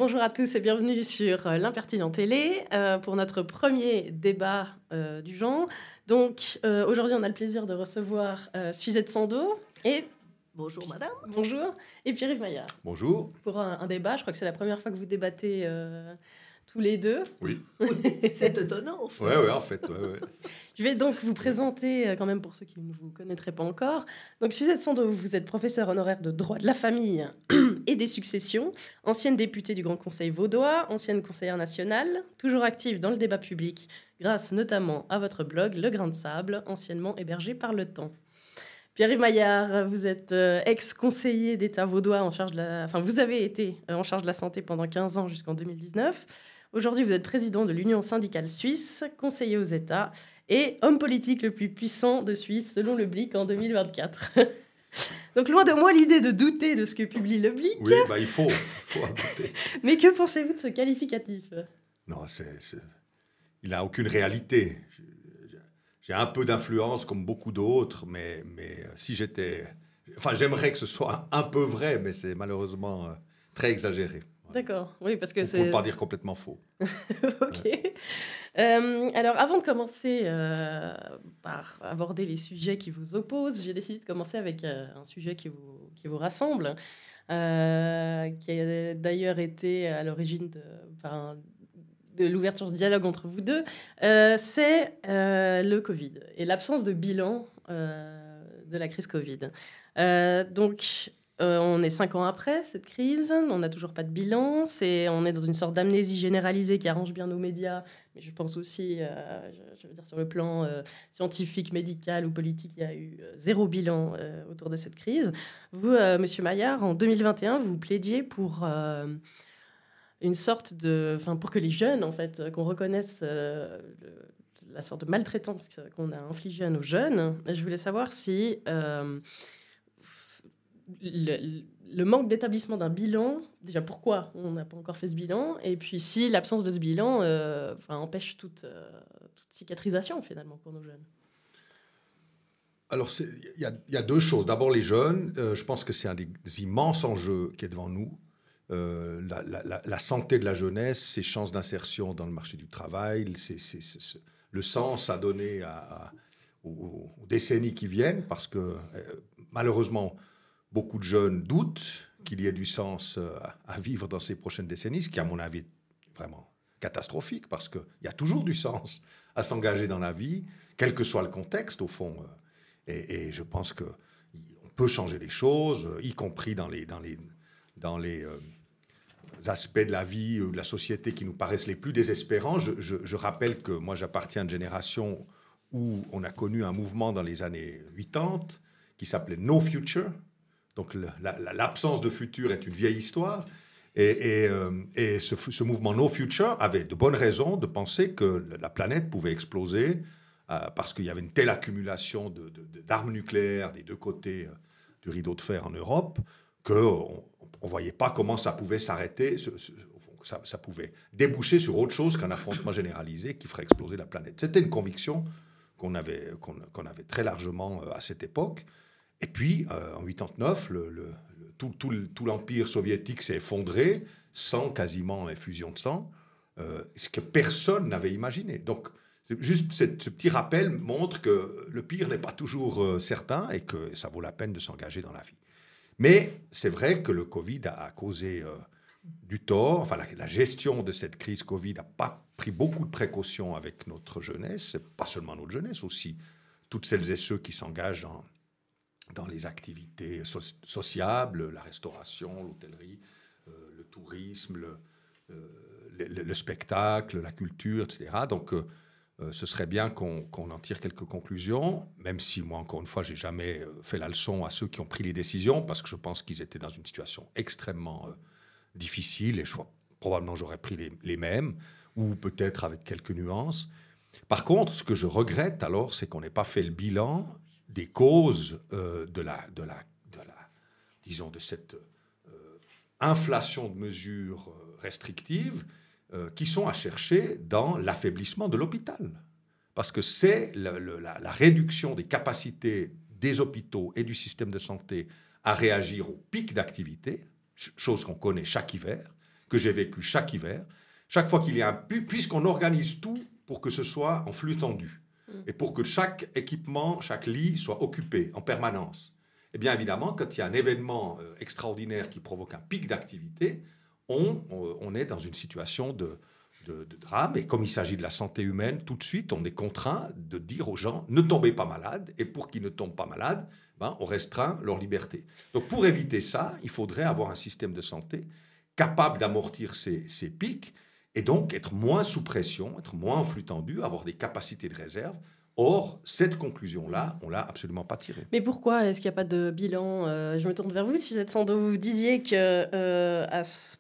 bonjour à tous et bienvenue sur l'Impertinent Télé pour notre premier débat du genre. Donc, aujourd'hui, on a le plaisir de recevoir Suzette Sandeau et... Bonjour madame. Bonjour. Et Pierre-Yves Maillard. Bonjour. Pour un débat, je crois que c'est la première fois que vous débattez tous les deux. Oui. C'est étonnant, en fait. Ouais, en fait. Ouais. Je vais donc vous présenter, quand même pour ceux qui ne vous connaîtraient pas encore. Donc, Suzette Sandeau, vous êtes professeure honoraire de droit de la famille et des successions, ancienne députée du Grand Conseil vaudois, ancienne conseillère nationale, toujours active dans le débat public, grâce notamment à votre blog Le Grain de Sable, anciennement hébergé par Le Temps. Pierre-Yves Maillard, vous êtes ex-conseiller d'État vaudois en charge de la... Enfin, vous avez été en charge de la santé pendant 15 ans jusqu'en 2019. Aujourd'hui, vous êtes président de l'Union syndicale suisse, conseiller aux États et homme politique le plus puissant de Suisse, selon le Blick, en 2024. Donc, loin de moi l'idée de douter de ce que publie le Blick. Oui, il faut en douter. Mais que pensez-vous de ce qualificatif ? Non, il n'a aucune réalité. J'ai un peu d'influence comme beaucoup d'autres, mais si j'étais... Enfin, j'aimerais que ce soit un peu vrai, mais c'est malheureusement très exagéré. D'accord, oui, parce que c'est... Pour ne pas dire complètement faux. Ok. Ouais. Alors, avant de commencer par aborder les sujets qui vous opposent, j'ai décidé de commencer avec un sujet qui vous rassemble, qui a d'ailleurs été à l'origine de l'ouverture du dialogue entre vous deux, c'est le Covid et l'absence de bilan de la crise Covid. On est 5 ans après cette crise, on n'a toujours pas de bilan, on est dans une sorte d'amnésie généralisée qui arrange bien nos médias, mais je pense aussi, je veux dire, sur le plan scientifique, médical ou politique, il y a eu zéro bilan autour de cette crise. Vous, Monsieur Maillard, en 2021, vous plaidiez pour une sorte de... Enfin, pour que les jeunes, en fait, qu'on reconnaisse la sorte de maltraitance qu'on a infligée à nos jeunes. Je voulais savoir si... le manque d'établissement d'un bilan, déjà pourquoi on n'a pas encore fait ce bilan, et puis si l'absence de ce bilan empêche toute cicatrisation finalement pour nos jeunes. Alors, il y a deux choses. D'abord, les jeunes, je pense que c'est un des immenses enjeux qui est devant nous. La santé de la jeunesse, ses chances d'insertion dans le marché du travail, le sens à donner aux décennies qui viennent, parce que malheureusement, beaucoup de jeunes doutent qu'il y ait du sens à vivre dans ces prochaines décennies, ce qui, à mon avis, est vraiment catastrophique, parce qu'il y a toujours du sens à s'engager dans la vie, quel que soit le contexte, au fond. Et je pense qu'on peut changer les choses, y compris dans les aspects de la vie ou de la société qui nous paraissent les plus désespérants. Je rappelle que moi, j'appartiens à une génération où on a connu un mouvement dans les années 80 qui s'appelait No Future. Donc, l'absence de futur est une vieille histoire. Et ce mouvement No Future avait de bonnes raisons de penser que la planète pouvait exploser parce qu'il y avait une telle accumulation d'armes nucléaires des deux côtés du rideau de fer en Europe qu'on ne voyait pas comment ça pouvait s'arrêter, ça pouvait déboucher sur autre chose qu'un affrontement généralisé qui ferait exploser la planète. C'était une conviction qu'on avait très largement à cette époque. Et puis, en 89, tout l'empire soviétique s'est effondré sans quasiment effusion de sang, ce que personne n'avait imaginé. Donc, juste ce petit rappel montre que le pire n'est pas toujours certain et que ça vaut la peine de s'engager dans la vie. Mais c'est vrai que le Covid a causé du tort. Enfin, la gestion de cette crise Covid n'a pas pris beaucoup de précautions avec notre jeunesse, pas seulement notre jeunesse, aussi toutes celles et ceux qui s'engagent dans les activités sociables, la restauration, l'hôtellerie, le tourisme, le spectacle, la culture, etc. Donc, ce serait bien qu'on en tire quelques conclusions, même si moi, encore une fois, je n'ai jamais fait la leçon à ceux qui ont pris les décisions, parce que je pense qu'ils étaient dans une situation extrêmement difficile, et probablement j'aurais pris les mêmes, ou peut-être avec quelques nuances. Par contre, ce que je regrette alors, c'est qu'on n'ait pas fait le bilan des causes de cette inflation de mesures restrictives qui sont à chercher dans l'affaiblissement de l'hôpital. Parce que c'est la réduction des capacités des hôpitaux et du système de santé à réagir au pic d'activité, chose qu'on connaît chaque hiver, que j'ai vécu chaque hiver. Chaque fois qu'il y a puisqu'on organise tout pour que ce soit en flux tendu et pour que chaque équipement, chaque lit soit occupé en permanence. Et bien évidemment, quand il y a un événement extraordinaire qui provoque un pic d'activité, on est dans une situation de drame. Et comme il s'agit de la santé humaine, tout de suite, on est contraint de dire aux gens, ne tombez pas malades. Et pour qu'ils ne tombent pas malades, on restreint leur liberté. Donc pour éviter ça, il faudrait avoir un système de santé capable d'amortir ces pics et donc être moins sous pression, être moins en flux tendu, avoir des capacités de réserve. Or, cette conclusion-là, on ne l'a absolument pas tirée. Mais pourquoi est-ce qu'il n'y a pas de bilan Je me tourne vers vous, Suzette Sandeau. Vous disiez que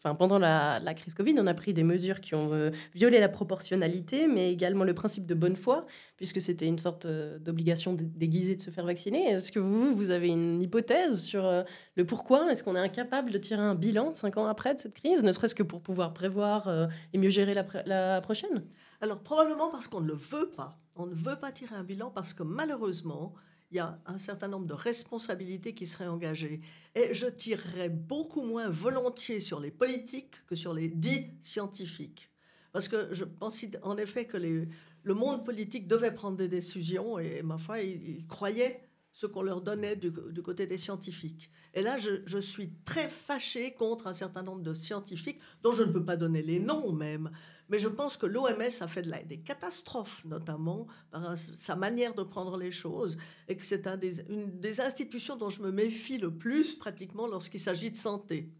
pendant la crise Covid, on a pris des mesures qui ont violé la proportionnalité, mais également le principe de bonne foi, puisque c'était une sorte d'obligation déguisée de se faire vacciner. Est-ce que vous avez une hypothèse sur le pourquoi? Est-ce qu'on est incapable de tirer un bilan 5 ans après de cette crise, ne serait-ce que pour pouvoir prévoir et mieux gérer la prochaine? Alors, probablement parce qu'on ne le veut pas. On ne veut pas tirer un bilan parce que malheureusement, il y a un certain nombre de responsabilités qui seraient engagées. Et je tirerais beaucoup moins volontiers sur les politiques que sur les dits scientifiques. Parce que je pense en effet que le monde politique devait prendre des décisions et, ma foi, ils croyaient ce qu'on leur donnait du côté des scientifiques. Et là, je suis très fâchée contre un certain nombre de scientifiques, dont je ne peux pas donner les noms même, mais je pense que l'OMS a fait des catastrophes, notamment par sa manière de prendre les choses, et que c'est une des institutions dont je me méfie le plus, pratiquement, lorsqu'il s'agit de santé.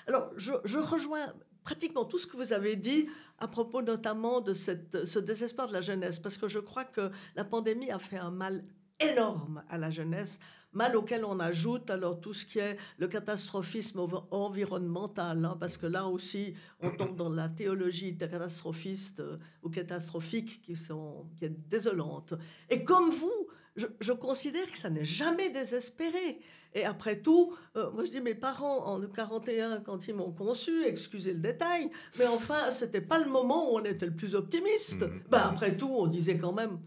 Alors, je rejoins pratiquement tout ce que vous avez dit à propos notamment de ce désespoir de la jeunesse, parce que je crois que la pandémie a fait un mal énorme à la jeunesse, mal auquel on ajoute alors tout ce qui est le catastrophisme environnemental, parce que là aussi on tombe dans la théologie catastrophiste ou catastrophique qui est désolante. Et comme vous, je considère que ça n'est jamais désespéré. Et après tout, moi je dis mes parents en 41 quand ils m'ont conçu, excusez le détail, mais enfin c'était pas le moment où on était le plus optimiste. Après tout, on disait quand même,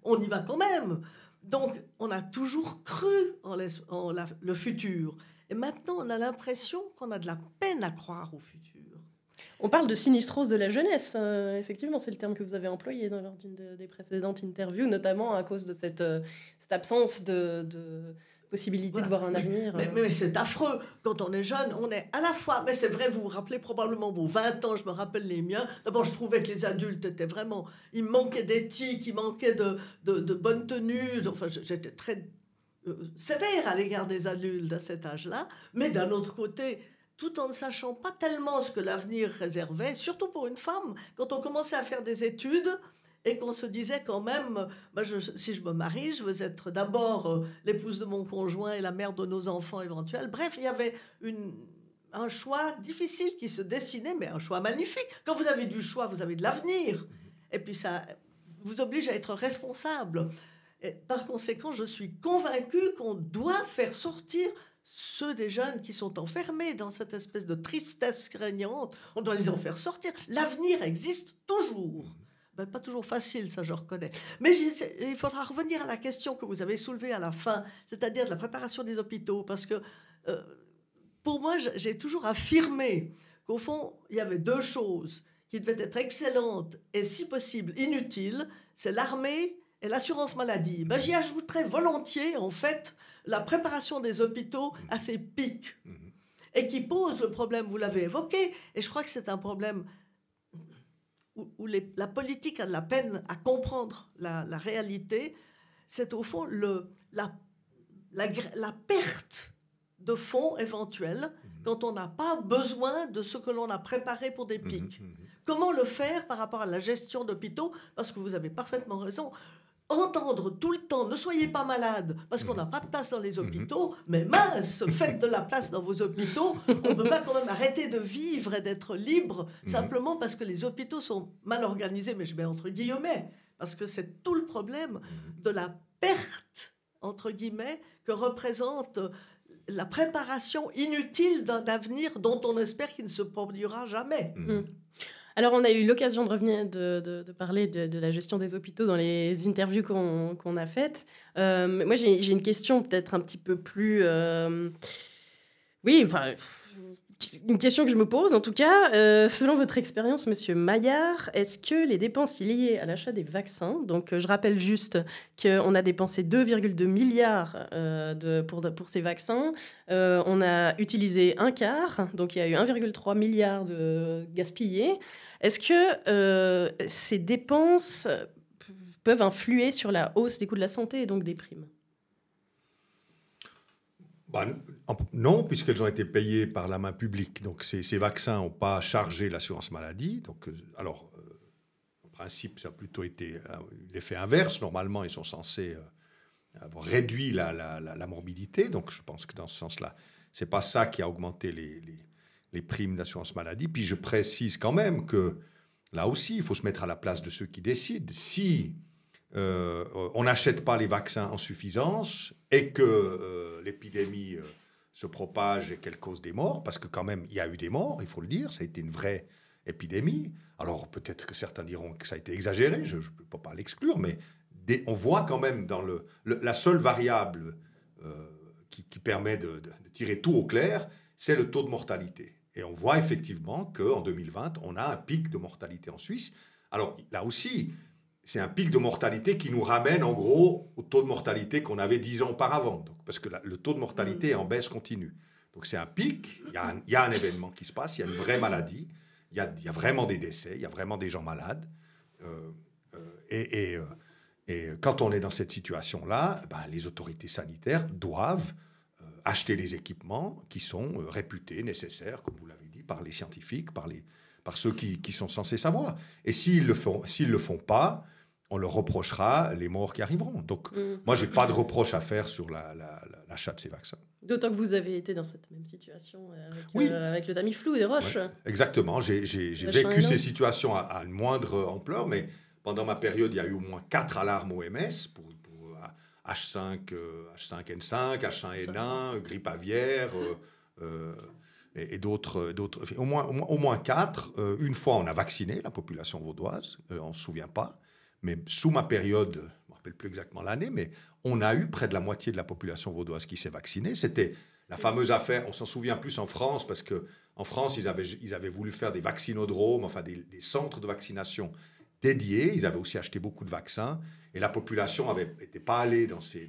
on y va quand même. Donc, on a toujours cru en le futur. Et maintenant, on a l'impression qu'on a de la peine à croire au futur. On parle de sinistrose de la jeunesse. Effectivement, c'est le terme que vous avez employé lors d'une des précédentes interviews, notamment à cause de cette absence de possibilité de voir un avenir. Mais c'est affreux. Quand on est jeune, on est à la fois... Mais c'est vrai, vous vous rappelez probablement vos 20 ans, je me rappelle les miens. D'abord, je trouvais que les adultes étaient vraiment... Il manquait d'éthique, il manquait de bonne tenue. Enfin, j'étais très sévère à l'égard des adultes à cet âge-là. Mais d'un autre côté, tout en ne sachant pas tellement ce que l'avenir réservait, surtout pour une femme, quand on commençait à faire des études... Et qu'on se disait quand même, si je me marie, je veux être d'abord l'épouse de mon conjoint et la mère de nos enfants éventuels. Bref, il y avait un choix difficile qui se dessinait, mais un choix magnifique. Quand vous avez du choix, vous avez de l'avenir. Et puis ça vous oblige à être responsable. Et par conséquent, je suis convaincue qu'on doit faire sortir ceux des jeunes qui sont enfermés dans cette espèce de tristesse régnante. On doit les en faire sortir. L'avenir existe toujours. Pas toujours facile, ça je reconnais. Mais il faudra revenir à la question que vous avez soulevée à la fin, c'est-à-dire de la préparation des hôpitaux, parce que pour moi, j'ai toujours affirmé qu'au fond, il y avait deux choses qui devaient être excellentes et si possible inutiles, c'est l'armée et l'assurance maladie. J'y ajouterais volontiers, en fait, la préparation des hôpitaux à ces pics, et qui pose le problème, vous l'avez évoqué, et je crois que c'est un problème... où la politique a de la peine à comprendre la réalité, c'est au fond la perte de fonds éventuels quand on n'a pas besoin de ce que l'on a préparé pour des pics. Comment le faire par rapport à la gestion d'hôpitaux? Parce que vous avez parfaitement raison. Entendre tout le temps, ne soyez pas malade parce qu'on n'a pas de place dans les hôpitaux, mais mince, faites de la place dans vos hôpitaux. On ne peut pas quand même arrêter de vivre et d'être libre simplement parce que les hôpitaux sont mal organisés, mais je mets entre guillemets, parce que c'est tout le problème de la perte, entre guillemets, que représente la préparation inutile d'un avenir dont on espère qu'il ne se produira jamais. Alors, on a eu l'occasion de revenir, de parler de la gestion des hôpitaux dans les interviews qu'on a faites. Moi, j'ai une question peut-être un petit peu plus... une question que je me pose, en tout cas, selon votre expérience, Monsieur Maillard, est-ce que les dépenses liées à l'achat des vaccins, donc je rappelle juste qu'on a dépensé 2,2 milliards pour ces vaccins, on a utilisé un quart, donc il y a eu 1,3 milliard de gaspillés. Est-ce que ces dépenses peuvent influer sur la hausse des coûts de la santé et donc des primes ? Non, puisqu'elles ont été payées par la main publique. Donc, ces vaccins n'ont pas chargé l'assurance maladie. Donc, en principe, ça a plutôt été l'effet inverse. Normalement, ils sont censés avoir réduit la morbidité. Donc, je pense que dans ce sens-là, ce n'est pas ça qui a augmenté les primes d'assurance maladie. Puis, je précise quand même que là aussi, il faut se mettre à la place de ceux qui décident. Si on n'achète pas les vaccins en suffisance et que l'épidémie se propage et qu'elle cause des morts, parce que quand même, il y a eu des morts, il faut le dire, ça a été une vraie épidémie. Alors peut-être que certains diront que ça a été exagéré, je ne peux pas l'exclure, mais on voit quand même dans la seule variable qui permet de tirer tout au clair, c'est le taux de mortalité. Et on voit effectivement qu'en 2020, on a un pic de mortalité en Suisse. Alors là aussi, c'est un pic de mortalité qui nous ramène en gros au taux de mortalité qu'on avait 10 ans auparavant. Donc, parce que le taux de mortalité est en baisse continue. Donc c'est un pic, il y a un événement qui se passe, il y a une vraie maladie, il y a vraiment des décès, il y a vraiment des gens malades. Et quand on est dans cette situation-là, les autorités sanitaires doivent acheter les équipements qui sont réputés, nécessaires, comme vous l'avez dit, par les scientifiques, par ceux qui sont censés savoir. Et s'ils le font pas, on leur reprochera les morts qui arriveront. Donc, moi, je n'ai pas de reproche à faire sur l'achat de ces vaccins. D'autant que vous avez été dans cette même situation avec le Tamiflu et des Roches. Ouais, exactement. J'ai vécu ces situations à une moindre ampleur, mais pendant ma période, il y a eu au moins 4 alarmes OMS pour H5N5, H1N1, grippe aviaire... et d'autres, au moins 4. Une fois, on a vacciné la population vaudoise, on ne se souvient pas, mais sous ma période, je ne me rappelle plus exactement l'année, mais on a eu près de la moitié de la population vaudoise qui s'est vaccinée. C'était la fameuse affaire, on s'en souvient plus en France, parce qu'en France, ils avaient voulu faire des vaccinodromes, enfin des centres de vaccination dédiés. Ils avaient aussi acheté beaucoup de vaccins, et la population n'était pas allée dans ces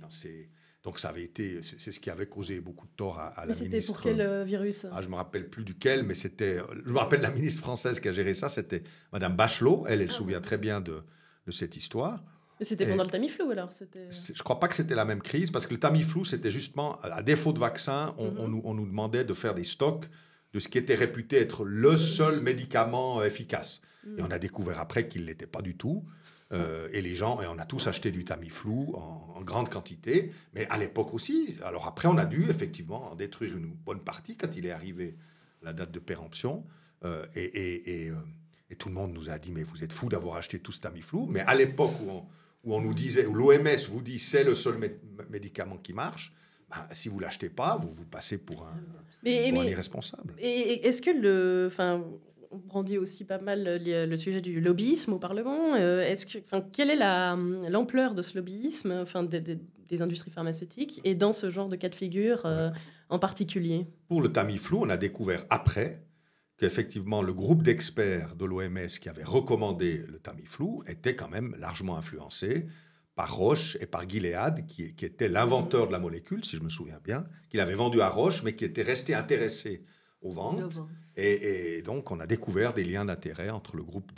donc ça avait été, c'est ce qui avait causé beaucoup de tort à la ministre. Mais c'était pour quel virus ? Je ne me rappelle plus duquel, mais je me rappelle la ministre française qui a géré ça, c'était Madame Bachelot. Elle se souvient très bien de cette histoire. Mais c'était pendant le Tamiflu alors ? Je ne crois pas que c'était la même crise, parce que le Tamiflu, c'était justement, à défaut de vaccin, on nous demandait de faire des stocks de ce qui était réputé être le seul médicament efficace. Et on a découvert après qu'il ne l'était pas du tout. Et on a tous acheté du Tamiflu en grande quantité, mais à l'époque aussi. Alors après, on a dû effectivement en détruire une bonne partie quand il est arrivé la date de péremption. Et tout le monde nous a dit, mais vous êtes fous d'avoir acheté tout ce Tamiflu. Mais à l'époque où on nous disait, où l'OMS vous dit c'est le seul médicament qui marche, si vous ne l'achetez pas, vous passez pour un irresponsable. Et est-ce que on brandit aussi pas mal le sujet du lobbyisme au Parlement. Quelle est l'ampleur de ce lobbyisme des industries pharmaceutiques et dans ce genre de cas de figure en particulier ? Pour le Tamiflu, on a découvert après qu'effectivement le groupe d'experts de l'OMS qui avait recommandé le Tamiflu était quand même largement influencé par Roche et par Gilead, qui était l'inventeur de la molécule, si je me souviens bien, qu'il avait vendu à Roche, mais qui était resté intéressé aux ventes. Et donc, on a découvert des liens d'intérêt entre le groupe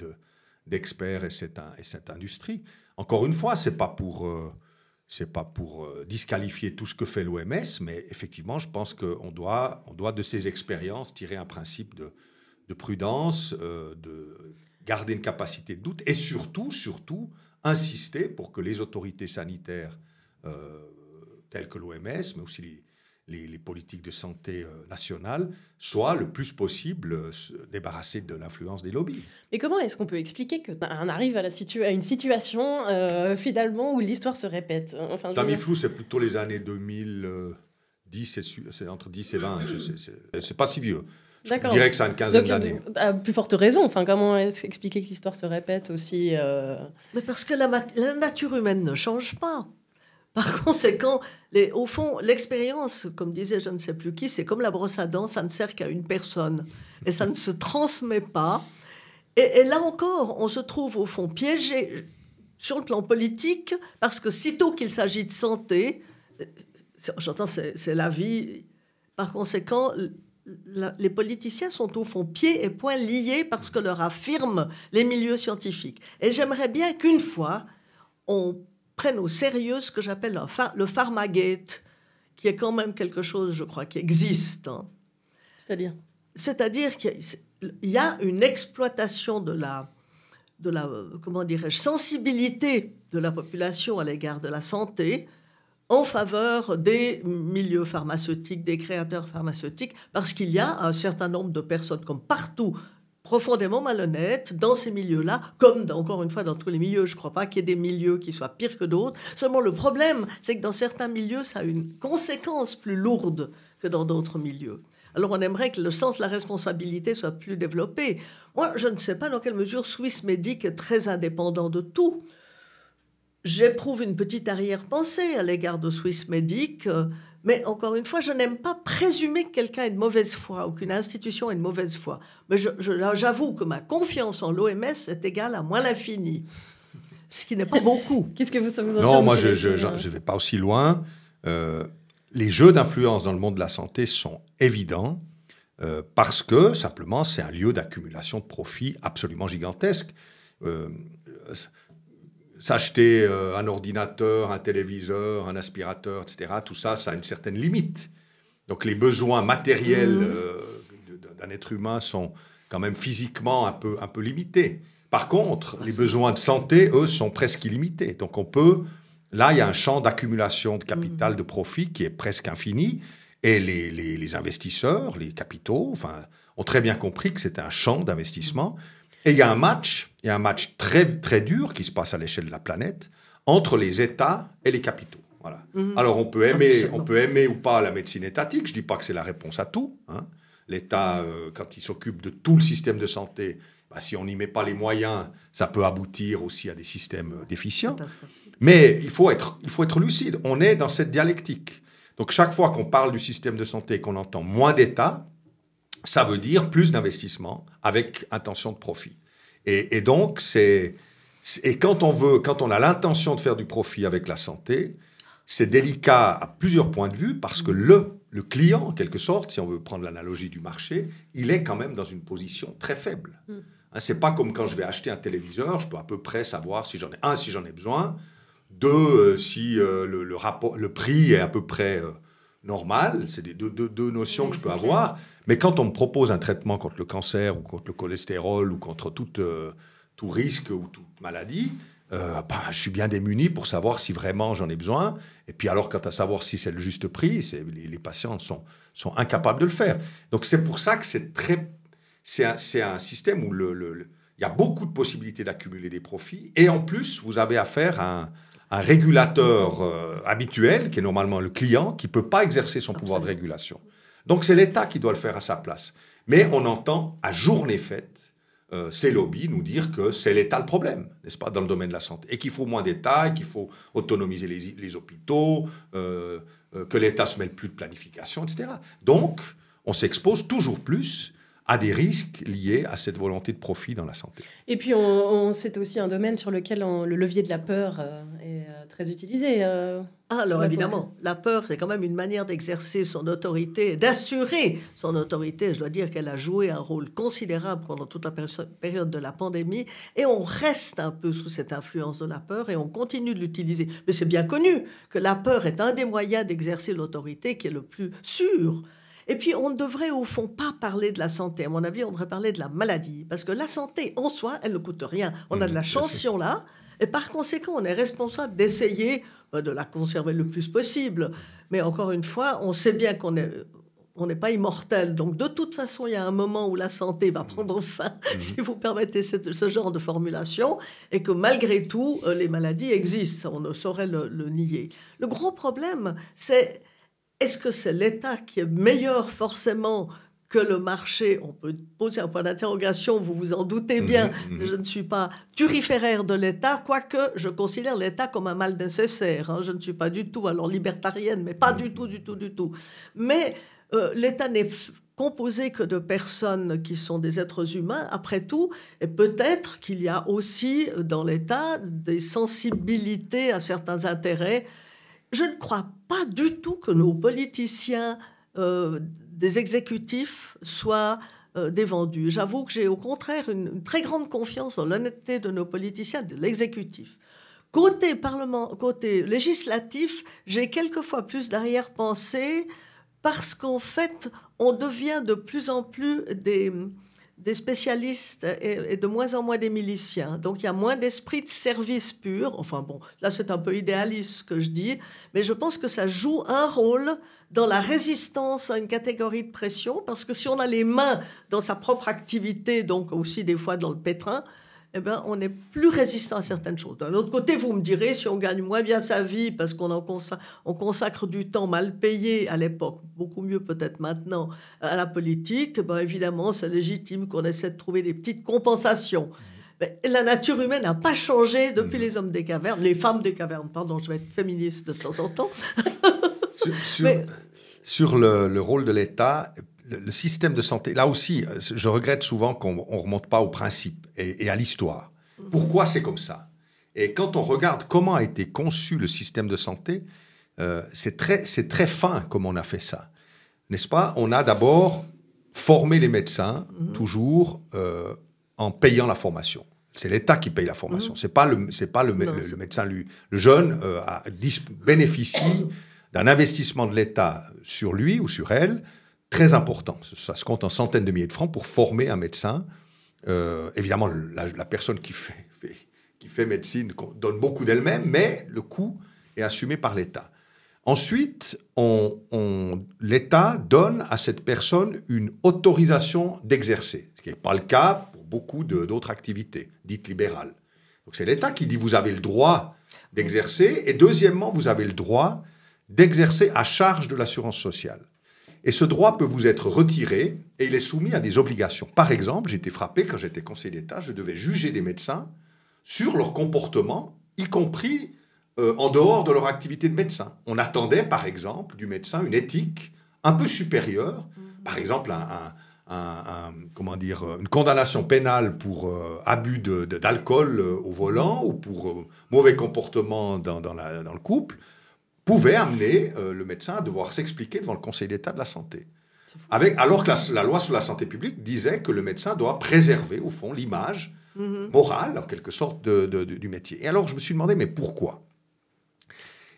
d'experts et cette industrie. Encore une fois, ce n'est pas pour disqualifier tout ce que fait l'OMS, mais effectivement, je pense qu'on doit de ces expériences tirer un principe de prudence, de garder une capacité de doute et surtout, insister pour que les autorités sanitaires telles que l'OMS, mais aussi les politiques de santé nationales soient le plus possible débarrassées de l'influence des lobbies. Mais comment est-ce qu'on peut expliquer qu'on arrive à une situation finalement où l'histoire se répète ? Tamiflu, c'est plutôt les années 2010, c'est entre 10 et 20, c'est pas si vieux. Je dirais que ça a une quinzaine d'années. À plus forte raison. Comment est-ce expliquer que l'histoire se répète aussi Mais parce que la nature humaine ne change pas. Par conséquent, au fond, l'expérience, comme disait je ne sais plus qui, c'est comme la brosse à dents, ça ne sert qu'à une personne. Et ça ne se transmet pas. Et là encore, on se trouve au fond piégé sur le plan politique, parce que sitôt qu'il s'agit de santé, j'entends c'est la vie, par conséquent, les politiciens sont au fond pieds et poings liés parce que leur affirment les milieux scientifiques. Et j'aimerais bien qu'une fois, on prenne au sérieux ce que j'appelle le pharmagate, qui est quand même quelque chose, je crois, qui existe. Hein. C'est-à-dire qu'il y a une exploitation de la comment dirais-je, sensibilité de la population à l'égard de la santé en faveur des milieux pharmaceutiques, des créateurs pharmaceutiques, parce qu'il y a un certain nombre de personnes, comme partout, profondément malhonnêtes dans ces milieux-là, comme encore une fois dans tous les milieux. Je ne crois pas qu'il y ait des milieux qui soient pires que d'autres. Seulement le problème, c'est que dans certains milieux, ça a une conséquence plus lourde que dans d'autres milieux. Alors on aimerait que le sens de la responsabilité soit plus développé. Moi, je ne sais pas dans quelle mesure Swissmedic est très indépendant de tout. J'éprouve une petite arrière-pensée à l'égard de Swissmedic, mais encore une fois, je n'aime pas présumer que quelqu'un ait de mauvaise foi ou qu'une institution ait de mauvaise foi. Mais j'avoue que ma confiance en l'OMS est égale à moins l'infini, ce qui n'est pas beaucoup. Qu'est-ce que ça vous inspire? Non, moi, je ne vais pas aussi loin. Les jeux d'influence dans le monde de la santé sont évidents parce que, simplement, c'est un lieu d'accumulation de profits absolument gigantesque. S'acheter un ordinateur, un téléviseur, un aspirateur, etc., tout ça, ça a une certaine limite. Donc les besoins matériels d'un être humain sont quand même physiquement un peu limités. Par contre, les besoins de santé, eux, sont presque illimités. Donc on peut... Là, il y a un champ d'accumulation de capital, de profit qui est presque infini. Et les investisseurs, les capitaux, ont très bien compris que c'était un champ d'investissement. Et il y a un match très, très dur qui se passe à l'échelle de la planète entre les États et les capitaux. Voilà. Alors, on peut aimer ou pas la médecine étatique. Je ne dis pas que c'est la réponse à tout. Hein. L'État, quand il s'occupe de tout le système de santé, si on n'y met pas les moyens, ça peut aboutir aussi à des systèmes déficients. Mais il faut être lucide. On est dans cette dialectique. Donc, chaque fois qu'on parle du système de santé et qu'on entend moins d'État, ça veut dire plus d'investissement avec intention de profit. Et donc, quand on a l'intention de faire du profit avec la santé, c'est délicat à plusieurs points de vue parce que le client, en quelque sorte, si on veut prendre l'analogie du marché, il est quand même dans une position très faible. C'est pas comme quand je vais acheter un téléviseur, je peux à peu près savoir si j'en ai besoin, deux, si le prix est à peu près normal. C'est des deux notions que je peux avoir. Mais quand on me propose un traitement contre le cancer ou contre le cholestérol ou contre tout risque ou toute maladie, je suis bien démuni pour savoir si vraiment j'en ai besoin. Et puis alors, quant à savoir si c'est le juste prix, les patients sont incapables de le faire. Donc c'est pour ça que c'est un système où il y a beaucoup de possibilités d'accumuler des profits. Et en plus, vous avez affaire à un régulateur habituel, qui est normalement le client, qui ne peut pas exercer son pouvoir de régulation. Donc c'est l'État qui doit le faire à sa place. Mais on entend à journée faite ces lobbies nous dire que c'est l'État le problème, n'est-ce pas, dans le domaine de la santé. Et qu'il faut moins d'État, qu'il faut autonomiser les hôpitaux, que l'État ne se mêle plus de planification, etc. Donc, on s'expose toujours plus à des risques liés à cette volonté de profit dans la santé. Et puis, c'est aussi un domaine sur lequel le levier de la peur est très utilisé. Alors évidemment, la peur, c'est quand même une manière d'exercer son autorité, d'assurer son autorité. Je dois dire qu'elle a joué un rôle considérable pendant toute la période de la pandémie. Et on reste un peu sous cette influence de la peur et on continue de l'utiliser. Mais c'est bien connu que la peur est un des moyens d'exercer l'autorité qui est le plus sûr. Et puis, on ne devrait au fond pas parler de la santé. À mon avis, on devrait parler de la maladie. Parce que la santé, en soi, elle ne coûte rien. On a de la chance là. Et par conséquent, on est responsable d'essayer de la conserver le plus possible. Mais encore une fois, on sait bien qu'on n'est pas immortel. Donc, de toute façon, il y a un moment où la santé va prendre fin, si vous permettez ce genre de formulation, et que malgré tout, les maladies existent. On ne saurait le nier. Le gros problème, c'est... Est-ce que c'est l'État qui est meilleur forcément que le marché, on peut poser un point d'interrogation, vous vous en doutez bien, je ne suis pas turiféraire de l'État, quoique je considère l'État comme un mal nécessaire. Hein. Je ne suis pas du tout, alors libertarienne, mais pas du tout. Mais l'État n'est composé que de personnes qui sont des êtres humains, après tout, et peut-être qu'il y a aussi dans l'État des sensibilités à certains intérêts. Je ne crois pas du tout que nos politiciens des exécutifs soient des vendus. J'avoue que j'ai au contraire une très grande confiance dans l'honnêteté de nos politiciens, de l'exécutif. Côté législatif, j'ai quelquefois plus d'arrière-pensée parce qu'en fait, on devient de plus en plus des spécialistes et de moins en moins des miliciens. Donc, il y a moins d'esprit de service pur. Enfin bon, là, c'est un peu idéaliste ce que je dis, mais je pense que ça joue un rôle dans la résistance à une catégorie de pression, parce que si on a les mains dans sa propre activité, donc aussi des fois dans le pétrin, eh ben, on est plus résistant à certaines choses. D'un autre côté, vous me direz, si on gagne moins bien sa vie parce qu'on consacre du temps mal payé à l'époque, beaucoup mieux peut-être maintenant, à la politique, ben, évidemment, c'est légitime qu'on essaie de trouver des petites compensations. Mais la nature humaine n'a pas changé depuis les hommes des cavernes, les femmes des cavernes, pardon, je vais être féministe de temps en temps. Sur le rôle de l'État, le système de santé, là aussi, je regrette souvent qu'on ne remonte pas au principe et à l'histoire. Pourquoi c'est comme ça? Et quand on regarde comment a été conçu le système de santé, c'est très fin comme on a fait ça. N'est-ce pas? On a d'abord formé les médecins, toujours en payant la formation. C'est l'État qui paye la formation. C'est pas le médecin, lui. Le jeune bénéficie d'un investissement de l'État sur lui ou sur elle très important. Ça se compte en centaines de milliers de francs pour former un médecin. Évidemment, la personne qui fait médecine donne beaucoup d'elle-même, mais le coût est assumé par l'État. Ensuite, l'État donne à cette personne une autorisation d'exercer, ce qui n'est pas le cas pour beaucoup d'autres activités dites libérales. Donc c'est l'État qui dit vous avez le droit d'exercer, et deuxièmement, vous avez le droit d'exercer à charge de l'assurance sociale. Et ce droit peut vous être retiré et il est soumis à des obligations. Par exemple, j'ai été frappé quand j'étais conseiller d'État, je devais juger des médecins sur leur comportement, y compris en dehors de leur activité de médecin. On attendait, par exemple, du médecin une éthique un peu supérieure, par exemple une condamnation pénale pour abus d'alcool au volant ou pour mauvais comportement dans le couple, pouvait amener le médecin à devoir s'expliquer devant le Conseil d'État de la santé. Alors que la loi sur la santé publique disait que le médecin doit préserver, au fond, l'image morale, en quelque sorte, du métier. Et alors, je me suis demandé, mais pourquoi?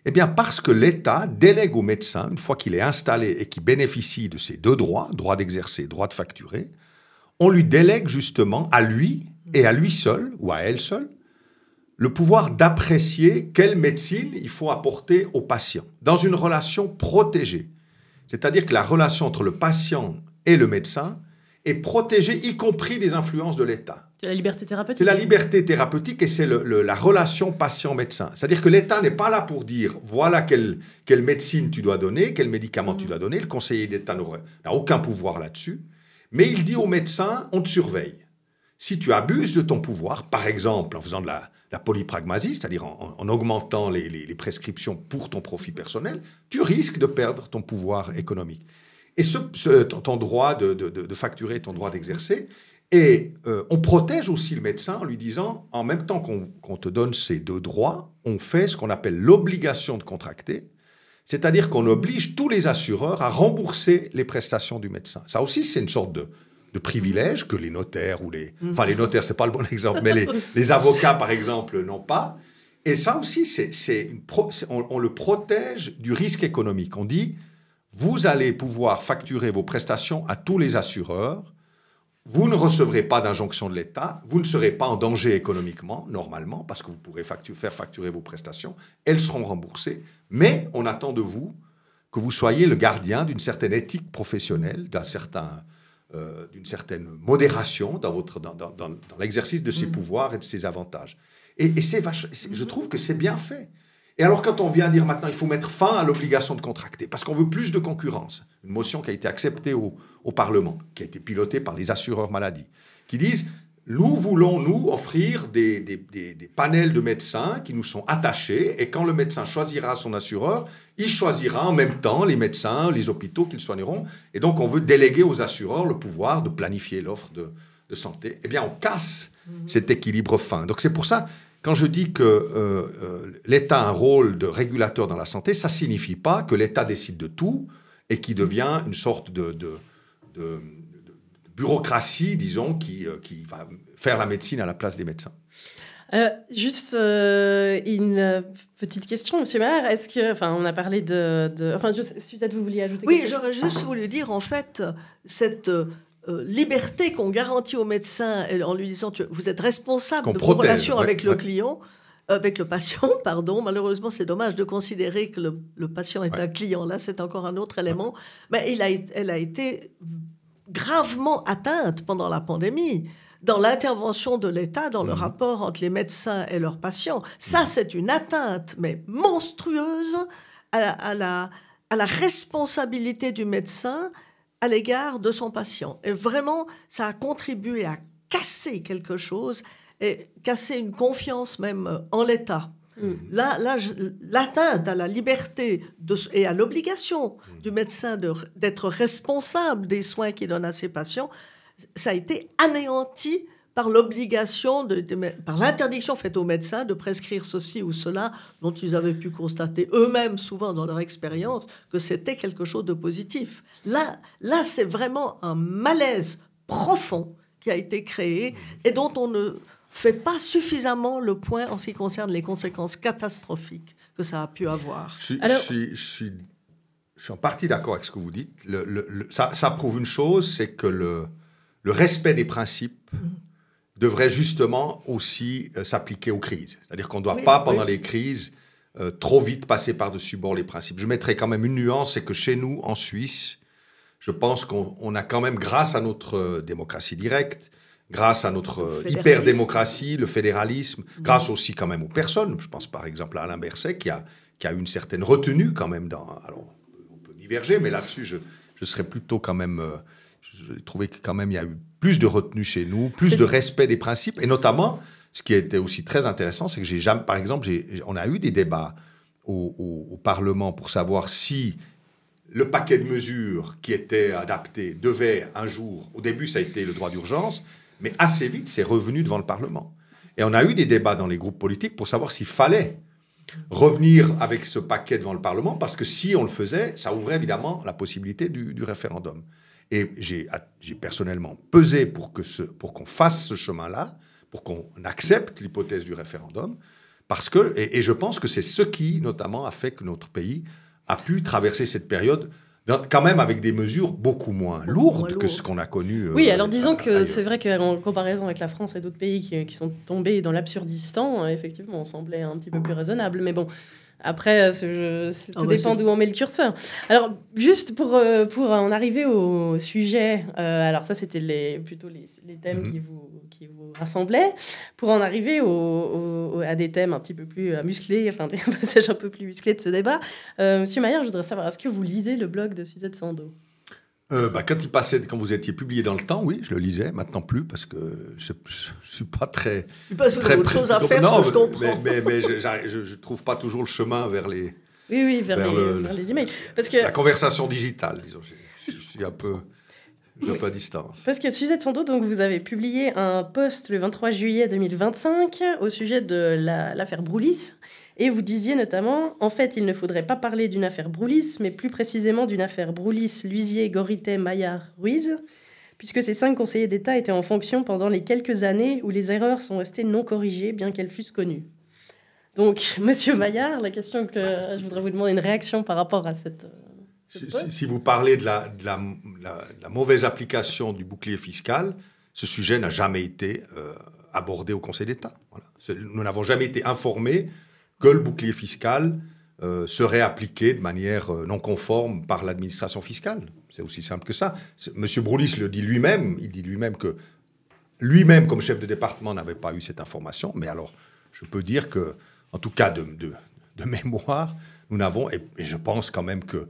Eh bien, parce que l'État délègue au médecin, une fois qu'il est installé et qu'il bénéficie de ces deux droits, droit d'exercer, droit de facturer, on lui délègue justement à lui et à lui seul, ou à elle seule, le pouvoir d'apprécier quelle médecine il faut apporter au patient, dans une relation protégée. C'est-à-dire que la relation entre le patient et le médecin est protégée, y compris des influences de l'État. C'est la liberté thérapeutique. C'est la liberté thérapeutique et c'est la relation patient-médecin. C'est-à-dire que l'État n'est pas là pour dire voilà quelle médecine tu dois donner, quel médicament tu dois donner. Le conseiller d'État n'a aucun pouvoir là-dessus. Mais il dit au médecin, on te surveille. Si tu abuses de ton pouvoir, par exemple en faisant de la polypragmasie, c'est-à-dire en augmentant les prescriptions pour ton profit personnel, tu risques de perdre ton pouvoir économique. Et ton droit de facturer, ton droit d'exercer, et on protège aussi le médecin en lui disant, en même temps qu'on te donne ces deux droits, on fait ce qu'on appelle l'obligation de contracter, c'est-à-dire qu'on oblige tous les assureurs à rembourser les prestations du médecin. Ça aussi, c'est une sorte de privilège que les notaires enfin les notaires, c'est pas le bon exemple, mais les avocats, par exemple, n'ont pas. Et ça aussi, on le protège du risque économique. On dit, vous allez pouvoir facturer vos prestations à tous les assureurs, vous ne recevrez pas d'injonction de l'État, vous ne serez pas en danger économiquement, normalement, parce que vous pourrez faire facturer vos prestations, elles seront remboursées, mais on attend de vous que vous soyez le gardien d'une certaine éthique professionnelle, d'une certaine modération dans l'exercice de ses pouvoirs et de ses avantages. Et je trouve que c'est bien fait. Et alors quand on vient dire maintenant il faut mettre fin à l'obligation de contracter, parce qu'on veut plus de concurrence, une motion qui a été acceptée au Parlement, qui a été pilotée par les assureurs maladie, qui disent nous voulons nous offrir des panels de médecins qui nous sont attachés, et quand le médecin choisira son assureur, il choisira en même temps les médecins, les hôpitaux qu'ils soigneront, et donc on veut déléguer aux assureurs le pouvoir de planifier l'offre de santé. Eh bien on casse cet équilibre fin. Donc c'est pour ça, quand je dis que l'État a un rôle de régulateur dans la santé, ça ne signifie pas que l'État décide de tout et qui devient une sorte de bureaucratie, disons, qui va faire la médecine à la place des médecins. Juste une petite question, Monsieur Maire. Est-ce que, enfin, on a parlé enfin, peut-être vous vouliez ajouter quelque chose. Oui, j'aurais juste voulu dire, en fait, cette liberté qu'on garantit au médecin en lui disant vous êtes responsable de vos relations avec le client, avec le patient, pardon. Malheureusement, c'est dommage de considérer que le patient est un client. Là, c'est encore un autre élément. Mais elle a été gravement atteinte pendant la pandémie dans l'intervention de l'État, dans le rapport entre les médecins et leurs patients. Ça, c'est une atteinte, mais monstrueuse, à la responsabilité du médecin à l'égard de son patient. Et vraiment, ça a contribué à casser quelque chose et casser une confiance même en l'État. Là, l'atteinte à la liberté et à l'obligation du médecin d'être responsable des soins qu'il donne à ses patients, ça a été anéanti par l'obligation, par l'interdiction faite aux médecins de prescrire ceci ou cela, dont ils avaient pu constater eux-mêmes, souvent dans leur expérience, que c'était quelque chose de positif. Là, c'est vraiment un malaise profond qui a été créé et dont on ne fait pas suffisamment le point en ce qui concerne les conséquences catastrophiques que ça a pu avoir. Je suis en partie d'accord avec ce que vous dites. Ça prouve une chose, c'est que le respect des principes devrait justement aussi s'appliquer aux crises. C'est-à-dire qu'on ne doit pas, pendant les crises, trop vite passer par-dessus bord les principes. Je mettrai quand même une nuance, c'est que chez nous, en Suisse, je pense qu'on a quand même, grâce à notre démocratie directe, grâce à notre hyper-démocratie, le fédéralisme, grâce aussi quand même aux personnes. Je pense par exemple à Alain Berset qui a eu une certaine retenue quand même. Alors, on peut diverger, mais là-dessus, je serais plutôt quand même... J'ai trouvé que quand même il y a eu plus de retenue chez nous, plus de respect des principes. Et notamment, ce qui était aussi très intéressant, c'est que par exemple, on a eu des débats au Parlement pour savoir si le paquet de mesures qui était adapté devait un jour... Au début, ça a été le droit d'urgence, mais assez vite, c'est revenu devant le Parlement. Et on a eu des débats dans les groupes politiques pour savoir s'il fallait revenir avec ce paquet devant le Parlement, parce que si on le faisait, ça ouvrait évidemment la possibilité du référendum. Et j'ai personnellement pesé pour qu'on fasse ce chemin-là, pour qu'on accepte l'hypothèse du référendum, parce que, et je pense que c'est ce qui, notamment, a fait que notre pays a pu traverser cette période quand même avec des mesures beaucoup moins lourdes que ce qu'on a connu. Oui, alors disons que c'est vrai qu'en comparaison avec la France et d'autres pays qui sont tombés dans l'absurdistan, effectivement, on semblait un petit peu plus raisonnable. Mais bon, après, tout dépend d'où on met le curseur. Alors, juste pour en arriver au sujet, alors ça, c'était plutôt les thèmes qui vous rassemblaient. Pour en arriver à des thèmes un petit peu plus musclés, enfin des passages un peu plus musclés de ce débat, Monsieur Maillard, je voudrais savoir, est-ce que vous lisez le blog de Suzette Sandeau ? Quand vous étiez publié dans le temps, oui, je le lisais. Maintenant plus, parce que je suis pas très... Parce que vous avez autre chose à faire, je comprends. Mais je trouve pas toujours le chemin vers les... Oui, vers les emails. Parce que... La conversation digitale, disons. Je suis un peu à distance. Parce que Suzette Sandeau, donc, vous avez publié un post le 23 juillet 2025 au sujet de l'affaire Broulis. Et vous disiez notamment, en fait, il ne faudrait pas parler d'une affaire Broulis, mais plus précisément d'une affaire Broulis, Luisier, Gorité, Maillard, Ruiz, puisque ces 5 conseillers d'État étaient en fonction pendant les quelques années où les erreurs sont restées non corrigées, bien qu'elles fussent connues. Donc, Monsieur Maillard, la question que je voudrais vous demander une réaction par rapport à cette... Si vous parlez de la mauvaise application du bouclier fiscal, ce sujet n'a jamais été abordé au Conseil d'État. Voilà. Nous n'avons jamais été informés que le bouclier fiscal serait appliqué de manière non conforme par l'administration fiscale. C'est aussi simple que ça. Monsieur Broulis le dit lui-même. Il dit lui-même que lui-même, comme chef de département, n'avait pas eu cette information. Mais alors, je peux dire que, en tout cas, de de mémoire, nous n'avons, et je pense quand même que,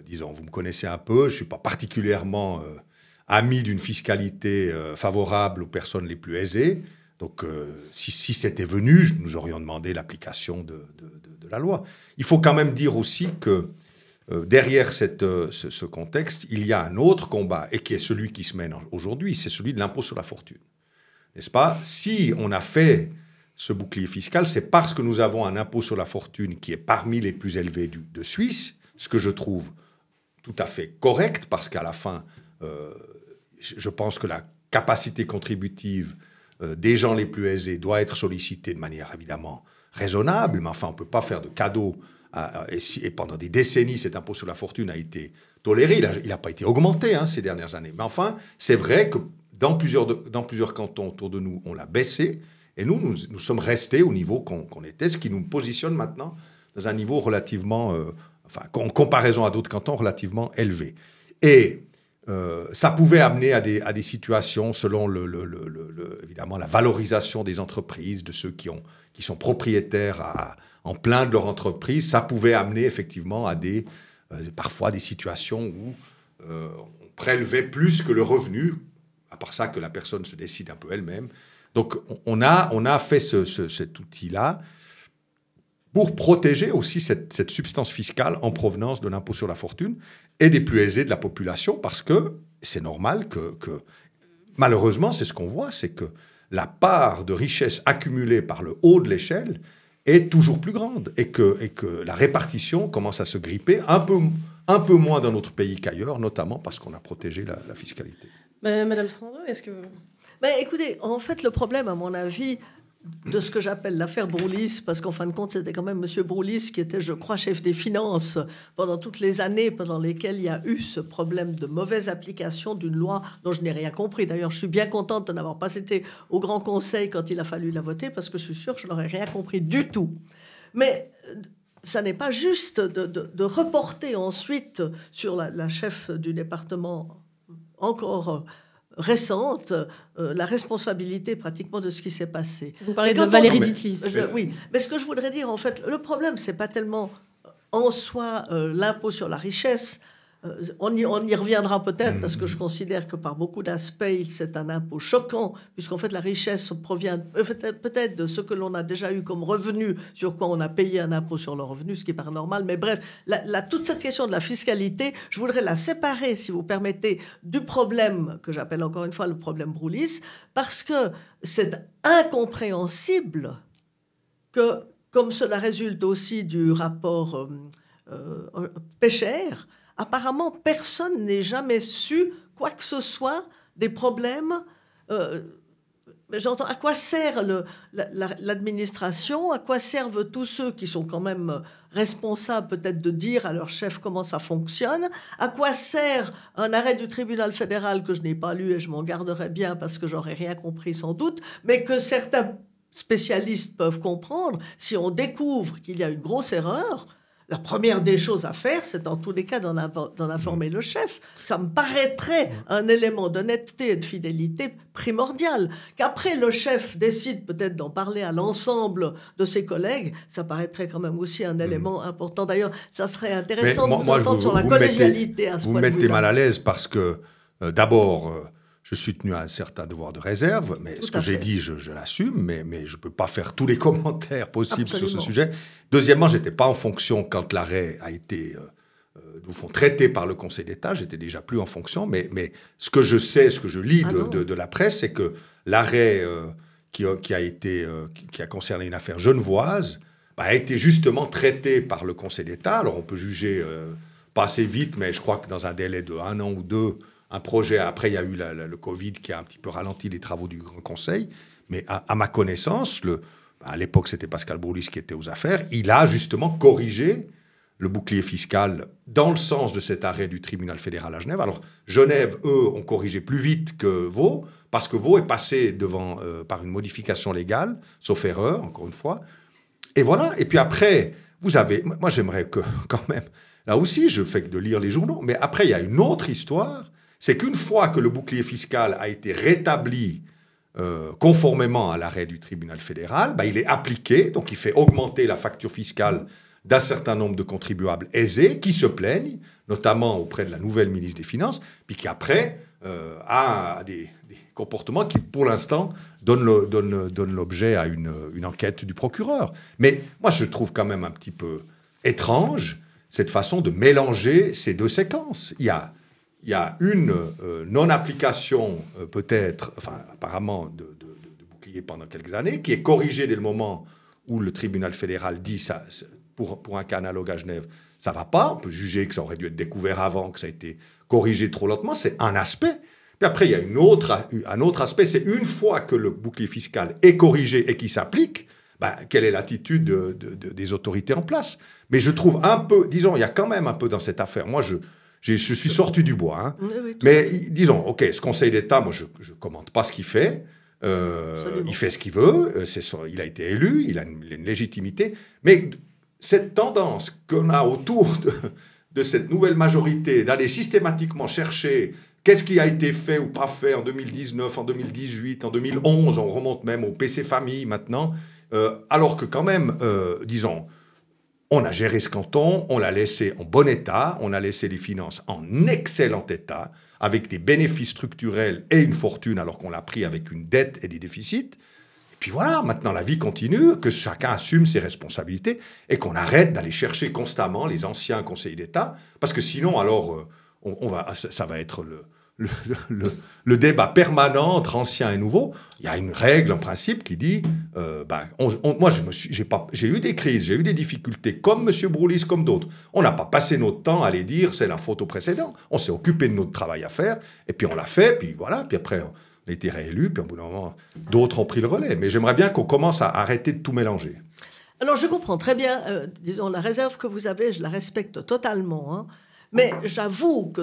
disons, vous me connaissez un peu, je ne suis pas particulièrement ami d'une fiscalité favorable aux personnes les plus aisées. Donc, si c'était venu, nous aurions demandé l'application de la loi. Il faut quand même dire aussi que derrière ce contexte, il y a un autre combat, et qui est celui qui se mène aujourd'hui, c'est celui de l'impôt sur la fortune. N'est-ce pas? Si on a fait ce bouclier fiscal, c'est parce que nous avons un impôt sur la fortune qui est parmi les plus élevés de Suisse, ce que je trouve tout à fait correct, parce qu'à la fin, je pense que la capacité contributive des gens les plus aisés doit être sollicitée de manière évidemment raisonnable, mais enfin, on ne peut pas faire de cadeaux. Et pendant des décennies, cet impôt sur la fortune a été toléré. Il n'a pas été augmenté ces dernières années. Mais enfin, c'est vrai que dans plusieurs cantons autour de nous, on l'a baissé. Et nous sommes restés au niveau qu'on était, ce qui nous positionne maintenant dans un niveau relativement, en comparaison à d'autres cantons, relativement élevé. Et ça pouvait amener à des situations, selon évidemment la valorisation des entreprises, de ceux qui sont propriétaires en plein de leur entreprise, ça pouvait amener effectivement à parfois des situations où on prélevait plus que le revenu, à part ça que la personne se décide un peu elle-même. Donc on a fait cet outil-là pour protéger aussi cette substance fiscale en provenance de l'impôt sur la fortune et des plus aisés de la population, parce que c'est normal que malheureusement, c'est ce qu'on voit, c'est que la part de richesse accumulée par le haut de l'échelle est toujours plus grande et que la répartition commence à se gripper un peu moins dans notre pays qu'ailleurs, notamment parce qu'on a protégé la fiscalité. Madame Sando, est-ce que... Écoutez, en fait, le problème, à mon avis, de ce que j'appelle l'affaire Broulis, parce qu'en fin de compte, c'était quand même M. Broulis qui était, je crois, chef des finances pendant toutes les années pendant lesquelles il y a eu ce problème de mauvaise application d'une loi dont je n'ai rien compris. D'ailleurs, je suis bien contente de n'avoir pas été au Grand Conseil quand il a fallu la voter, parce que je suis sûre que je n'aurais rien compris du tout. Mais ça n'est pas juste de reporter ensuite sur la chef du département encore récente la responsabilité pratiquement de ce qui s'est passé. Vous parlez de Valérie Ditlis. Oui, mais ce que je voudrais dire, en fait, le problème, c'est pas tellement en soi l'impôt sur la richesse. On y reviendra peut-être, parce que je considère que par beaucoup d'aspects, c'est un impôt choquant, puisqu'en fait la richesse provient peut-être de ce que l'on a déjà eu comme revenu, sur quoi on a payé un impôt sur le revenu, ce qui paraît normal. Mais bref, toute cette question de la fiscalité, je voudrais la séparer, si vous permettez, du problème que j'appelle encore une fois le problème Broulis, parce que c'est incompréhensible que, comme cela résulte aussi du rapport Pécher, apparemment, personne n'ait jamais su quoi que ce soit des problèmes. J'entends, à quoi sert l'administration, à quoi servent tous ceux qui sont quand même responsables peut-être de dire à leur chef comment ça fonctionne, à quoi sert un arrêt du tribunal fédéral que je n'ai pas lu et je m'en garderai bien parce que j'aurais rien compris sans doute, mais que certains spécialistes peuvent comprendre. Si on découvre qu'il y a une grosse erreur, la première des choses à faire, c'est en tous les cas d'en informer le chef. Ça me paraîtrait un élément d'honnêteté et de fidélité primordial. Qu'après le chef décide peut-être d'en parler à l'ensemble de ses collègues, ça paraîtrait quand même aussi un élément important. D'ailleurs, ça serait intéressant de vous entendre sur la collégialité à ce point de vue-là. Vous me mettez mal à l'aise parce que, d'abord, je suis tenu à un certain devoir de réserve, mais ce que j'ai dit, je l'assume, mais je ne peux pas faire tous les commentaires possibles sur ce sujet. Deuxièmement, je n'étais pas en fonction quand l'arrêt a été traité par le Conseil d'État. J'étais déjà plus en fonction, mais ce que je sais, ce que je lis de la presse, c'est que l'arrêt qui a concerné une affaire genevoise a été justement traité par le Conseil d'État. Alors on peut juger pas assez vite, mais je crois que dans un délai de 1 an ou 2, un projet, après il y a eu le Covid qui a un petit peu ralenti les travaux du Grand Conseil, mais à ma connaissance, à l'époque c'était Pascal Broulis qui était aux affaires, il a justement corrigé le bouclier fiscal dans le sens de cet arrêt du tribunal fédéral à Genève. Alors Genève, eux, ont corrigé plus vite que Vaud, parce que Vaud est passé par une modification légale, sauf erreur, encore une fois. Et voilà, et puis après, moi j'aimerais que quand même, là aussi je fais que de lire les journaux, mais après il y a une autre histoire. C'est qu'une fois que le bouclier fiscal a été rétabli conformément à l'arrêt du tribunal fédéral, il est appliqué, donc il fait augmenter la facture fiscale d'un certain nombre de contribuables aisés qui se plaignent, notamment auprès de la nouvelle ministre des Finances, puis qui après a des comportements qui, pour l'instant, donnent l'objet à une enquête du procureur. Mais moi, je trouve quand même un petit peu étrange cette façon de mélanger ces deux séquences. Il y a une non-application, peut-être, enfin, apparemment, de bouclier pendant quelques années, qui est corrigée dès le moment où le tribunal fédéral dit ça, pour un cas analogue à Genève, ça ne va pas. On peut juger que ça aurait dû être découvert avant, que ça a été corrigé trop lentement. C'est un aspect. Puis après, il y a un autre aspect, c'est une fois que le bouclier fiscal est corrigé et qui s'applique, quelle est l'attitude des autorités en place. Mais je trouve un peu, disons, il y a quand même un peu dans cette affaire. Moi, je suis sorti du bois. Hein. Oui, mais disons, OK, ce Conseil d'État, moi, je ne commente pas ce qu'il fait. Il fait ce qu'il veut. Il a été élu, il a une légitimité. Mais cette tendance qu'on a autour de cette nouvelle majorité d'aller systématiquement chercher qu'est-ce qui a été fait ou pas fait en 2019, en 2018, en 2011, on remonte même au PC Famille maintenant, alors que quand même, disons, on a géré ce canton, on l'a laissé en bon état, on a laissé les finances en excellent état, avec des bénéfices structurels et une fortune, alors qu'on l'a pris avec une dette et des déficits. Et puis voilà, maintenant la vie continue, que chacun assume ses responsabilités et qu'on arrête d'aller chercher constamment les anciens conseillers d'État, parce que sinon, alors, ça va être le débat permanent entre anciens et nouveaux. Il y a une règle, en principe, qui dit moi, j'ai eu des crises, j'ai eu des difficultés, comme M. Broulis, comme d'autres. On n'a pas passé notre temps à aller dire c'est la faute au précédent. On s'est occupé de notre travail à faire, et puis on l'a fait, puis voilà, puis après, on a été réélu, puis au bout d'un moment, d'autres ont pris le relais. Mais j'aimerais bien qu'on commence à arrêter de tout mélanger. Alors, je comprends très bien, disons, la réserve que vous avez, je la respecte totalement, hein, mais j'avoue que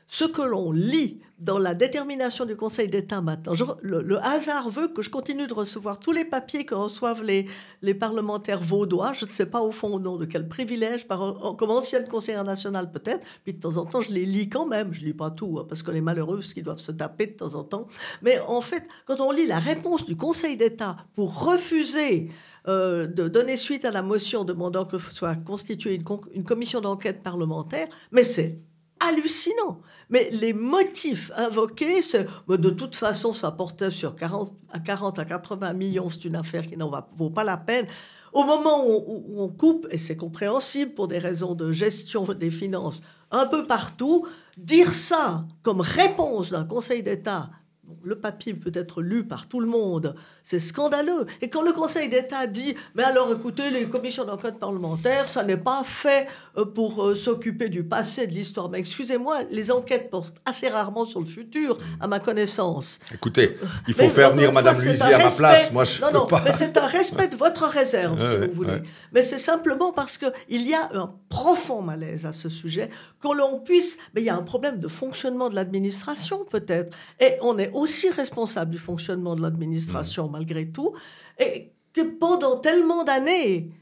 ce que l'on lit dans la détermination du Conseil d'État maintenant, le hasard veut que je continue de recevoir tous les papiers que reçoivent les parlementaires vaudois. Je ne sais pas au fond au nom de quel privilège, comme ancienne conseillère nationale peut-être, puis de temps en temps je les lis quand même, je ne lis pas tout, hein, parce que les malheureux, qui doivent se taper de temps en temps. Mais en fait, quand on lit la réponse du Conseil d'État pour refuser de donner suite à la motion demandant que soit constituée une commission d'enquête parlementaire, mais c'est hallucinant. Mais les motifs invoqués, de toute façon, ça portait sur 40 à 80 millions, c'est une affaire qui n'en vaut pas la peine. Au moment où on coupe, et c'est compréhensible pour des raisons de gestion des finances, un peu partout, dire ça comme réponse d'un Conseil d'État, le papier peut être lu par tout le monde, c'est scandaleux. Et quand le Conseil d'État dit « Mais alors, écoutez, les commissions d'enquête parlementaire, ça n'est pas fait pour s'occuper du passé, de l'histoire. » Mais excusez-moi, les enquêtes portent assez rarement sur le futur, à ma connaissance. Écoutez, il faut faire venir Mme Luisier à ma place. Moi, je peux pas. Mais c'est un respect de votre réserve, si vous voulez. Mais c'est simplement parce qu'il y a un profond malaise à ce sujet, qu'on l'on puisse... Mais il y a un problème de fonctionnement de l'administration, peut-être. Et on est aussi responsable du fonctionnement de l'administration, malgré tout, et que pendant tellement d'années,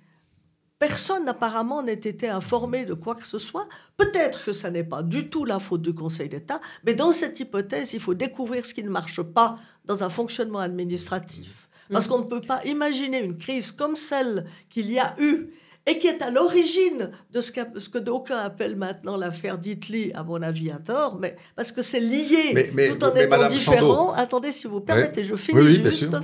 personne apparemment n'ait été informé de quoi que ce soit. Peut-être que ça n'est pas du tout la faute du Conseil d'État, mais dans cette hypothèse, il faut découvrir ce qui ne marche pas dans un fonctionnement administratif. Parce qu'on ne peut pas imaginer une crise comme celle qu'il y a eu et qui est à l'origine de ce que d'aucuns appellent maintenant l'affaire d'Italie, à mon avis à tort, mais parce que c'est lié, tout en étant différent. Sando. Attendez, si vous permettez, je finis juste.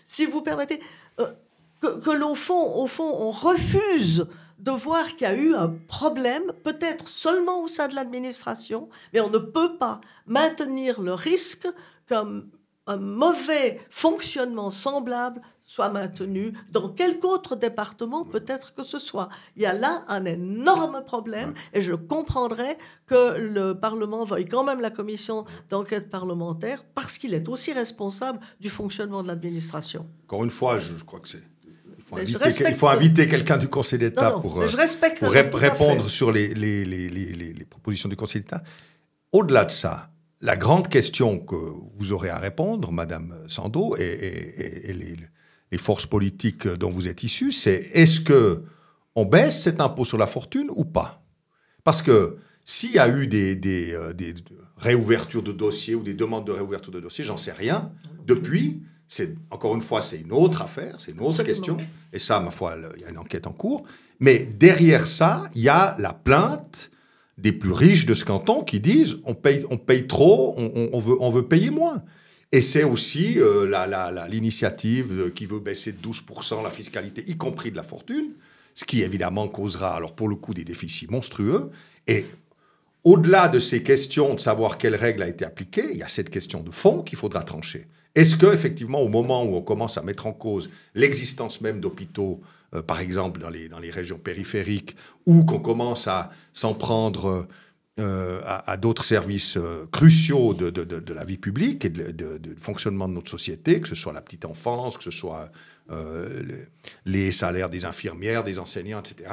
Si vous permettez, au fond, on refuse de voir qu'il y a eu un problème, peut-être seulement au sein de l'administration, mais on ne peut pas maintenir le risque comme un mauvais fonctionnement semblable soit maintenu dans quelque autre département, peut-être que ce soit. Il y a là un énorme problème et je comprendrais que le Parlement veuille quand même la commission d'enquête parlementaire parce qu'il est aussi responsable du fonctionnement de l'administration. Encore une fois, je crois que c'est... Il faut inviter quelqu'un du Conseil d'État pour répondre sur les propositions du Conseil d'État. Au-delà de ça, la grande question que vous aurez à répondre, Madame Sando, et les forces politiques dont vous êtes issus, c'est est-ce qu'on baisse cet impôt sur la fortune ou pas? Parce que s'il y a eu réouverture de dossiers ou des demandes de réouverture de dossiers, j'en sais rien. Depuis, encore une fois, c'est une autre affaire, c'est une autre question. Et ça, ma foi, il y a une enquête en cours. Mais derrière ça, il y a la plainte des plus riches de ce canton qui disent on paye trop, on veut payer moins. Et c'est aussi l'initiative qui veut baisser de 12% la fiscalité, y compris de la fortune, ce qui évidemment causera, alors pour le coup, des déficits monstrueux. Et au-delà de ces questions de savoir quelle règle a été appliquée, il y a cette question de fond qu'il faudra trancher. Est-ce qu'effectivement, au moment où on commence à mettre en cause l'existence même d'hôpitaux, par exemple dans les régions périphériques, ou qu'on commence à s'en prendre à d'autres services cruciaux de la vie publique et de fonctionnement de notre société, que ce soit la petite enfance, que ce soit les salaires des infirmières, des enseignants, etc.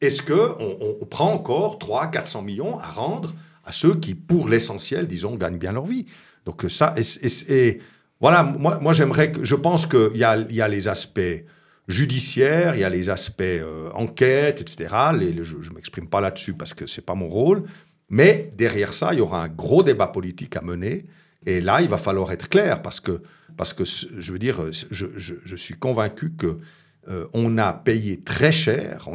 Est-ce qu'on prend encore 300-400 millions à rendre à ceux qui, pour l'essentiel, disons, gagnent bien leur vie? Donc ça, voilà, moi je pense qu'il y a les aspects judiciaires, il y a les aspects enquête, etc. Je ne m'exprime pas là-dessus parce que ce n'est pas mon rôle. Mais derrière ça, il y aura un gros débat politique à mener. Et là, il va falloir être clair parce que je veux dire, je suis convaincu que on a payé très cher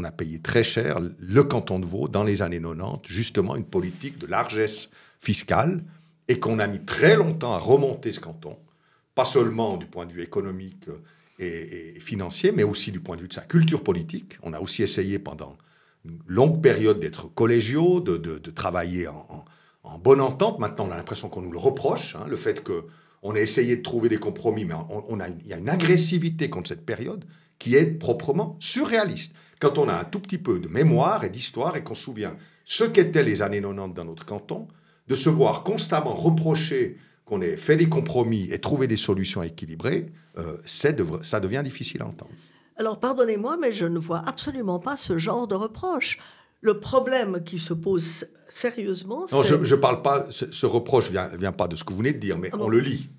le canton de Vaud dans les années 90, justement une politique de largesse fiscale, et qu'on a mis très longtemps à remonter ce canton, pas seulement du point de vue économique et financier, mais aussi du point de vue de sa culture politique. On a aussi essayé pendant une longue période d'être collégiaux, de travailler en bonne entente. Maintenant, on a l'impression qu'on nous le reproche, le fait qu'on ait essayé de trouver des compromis, mais il y a une agressivité contre cette période qui est proprement surréaliste. Quand on a un tout petit peu de mémoire et d'histoire et qu'on se souvient ce qu'étaient les années 90 dans notre canton, de se voir constamment reprocher qu'on ait fait des compromis et trouvé des solutions équilibrées, ça devient difficile à entendre. Alors, pardonnez-moi, mais je ne vois absolument pas ce genre de reproche. Le problème qui se pose sérieusement, non, je ne parle pas, ce reproche ne vient pas de ce que vous venez de dire, mais on le lit.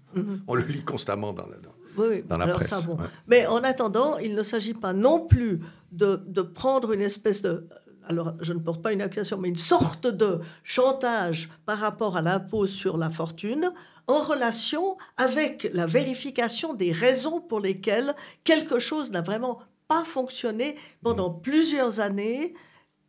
On le lit constamment dans la presse. Ça, bon. Ouais. Mais en attendant, il ne s'agit pas non plus de prendre une espèce de... Alors, je ne porte pas une accusation, mais une sorte de chantage par rapport à l'impôt sur la fortune en relation avec la vérification des raisons pour lesquelles quelque chose n'a vraiment pas fonctionné pendant plusieurs années,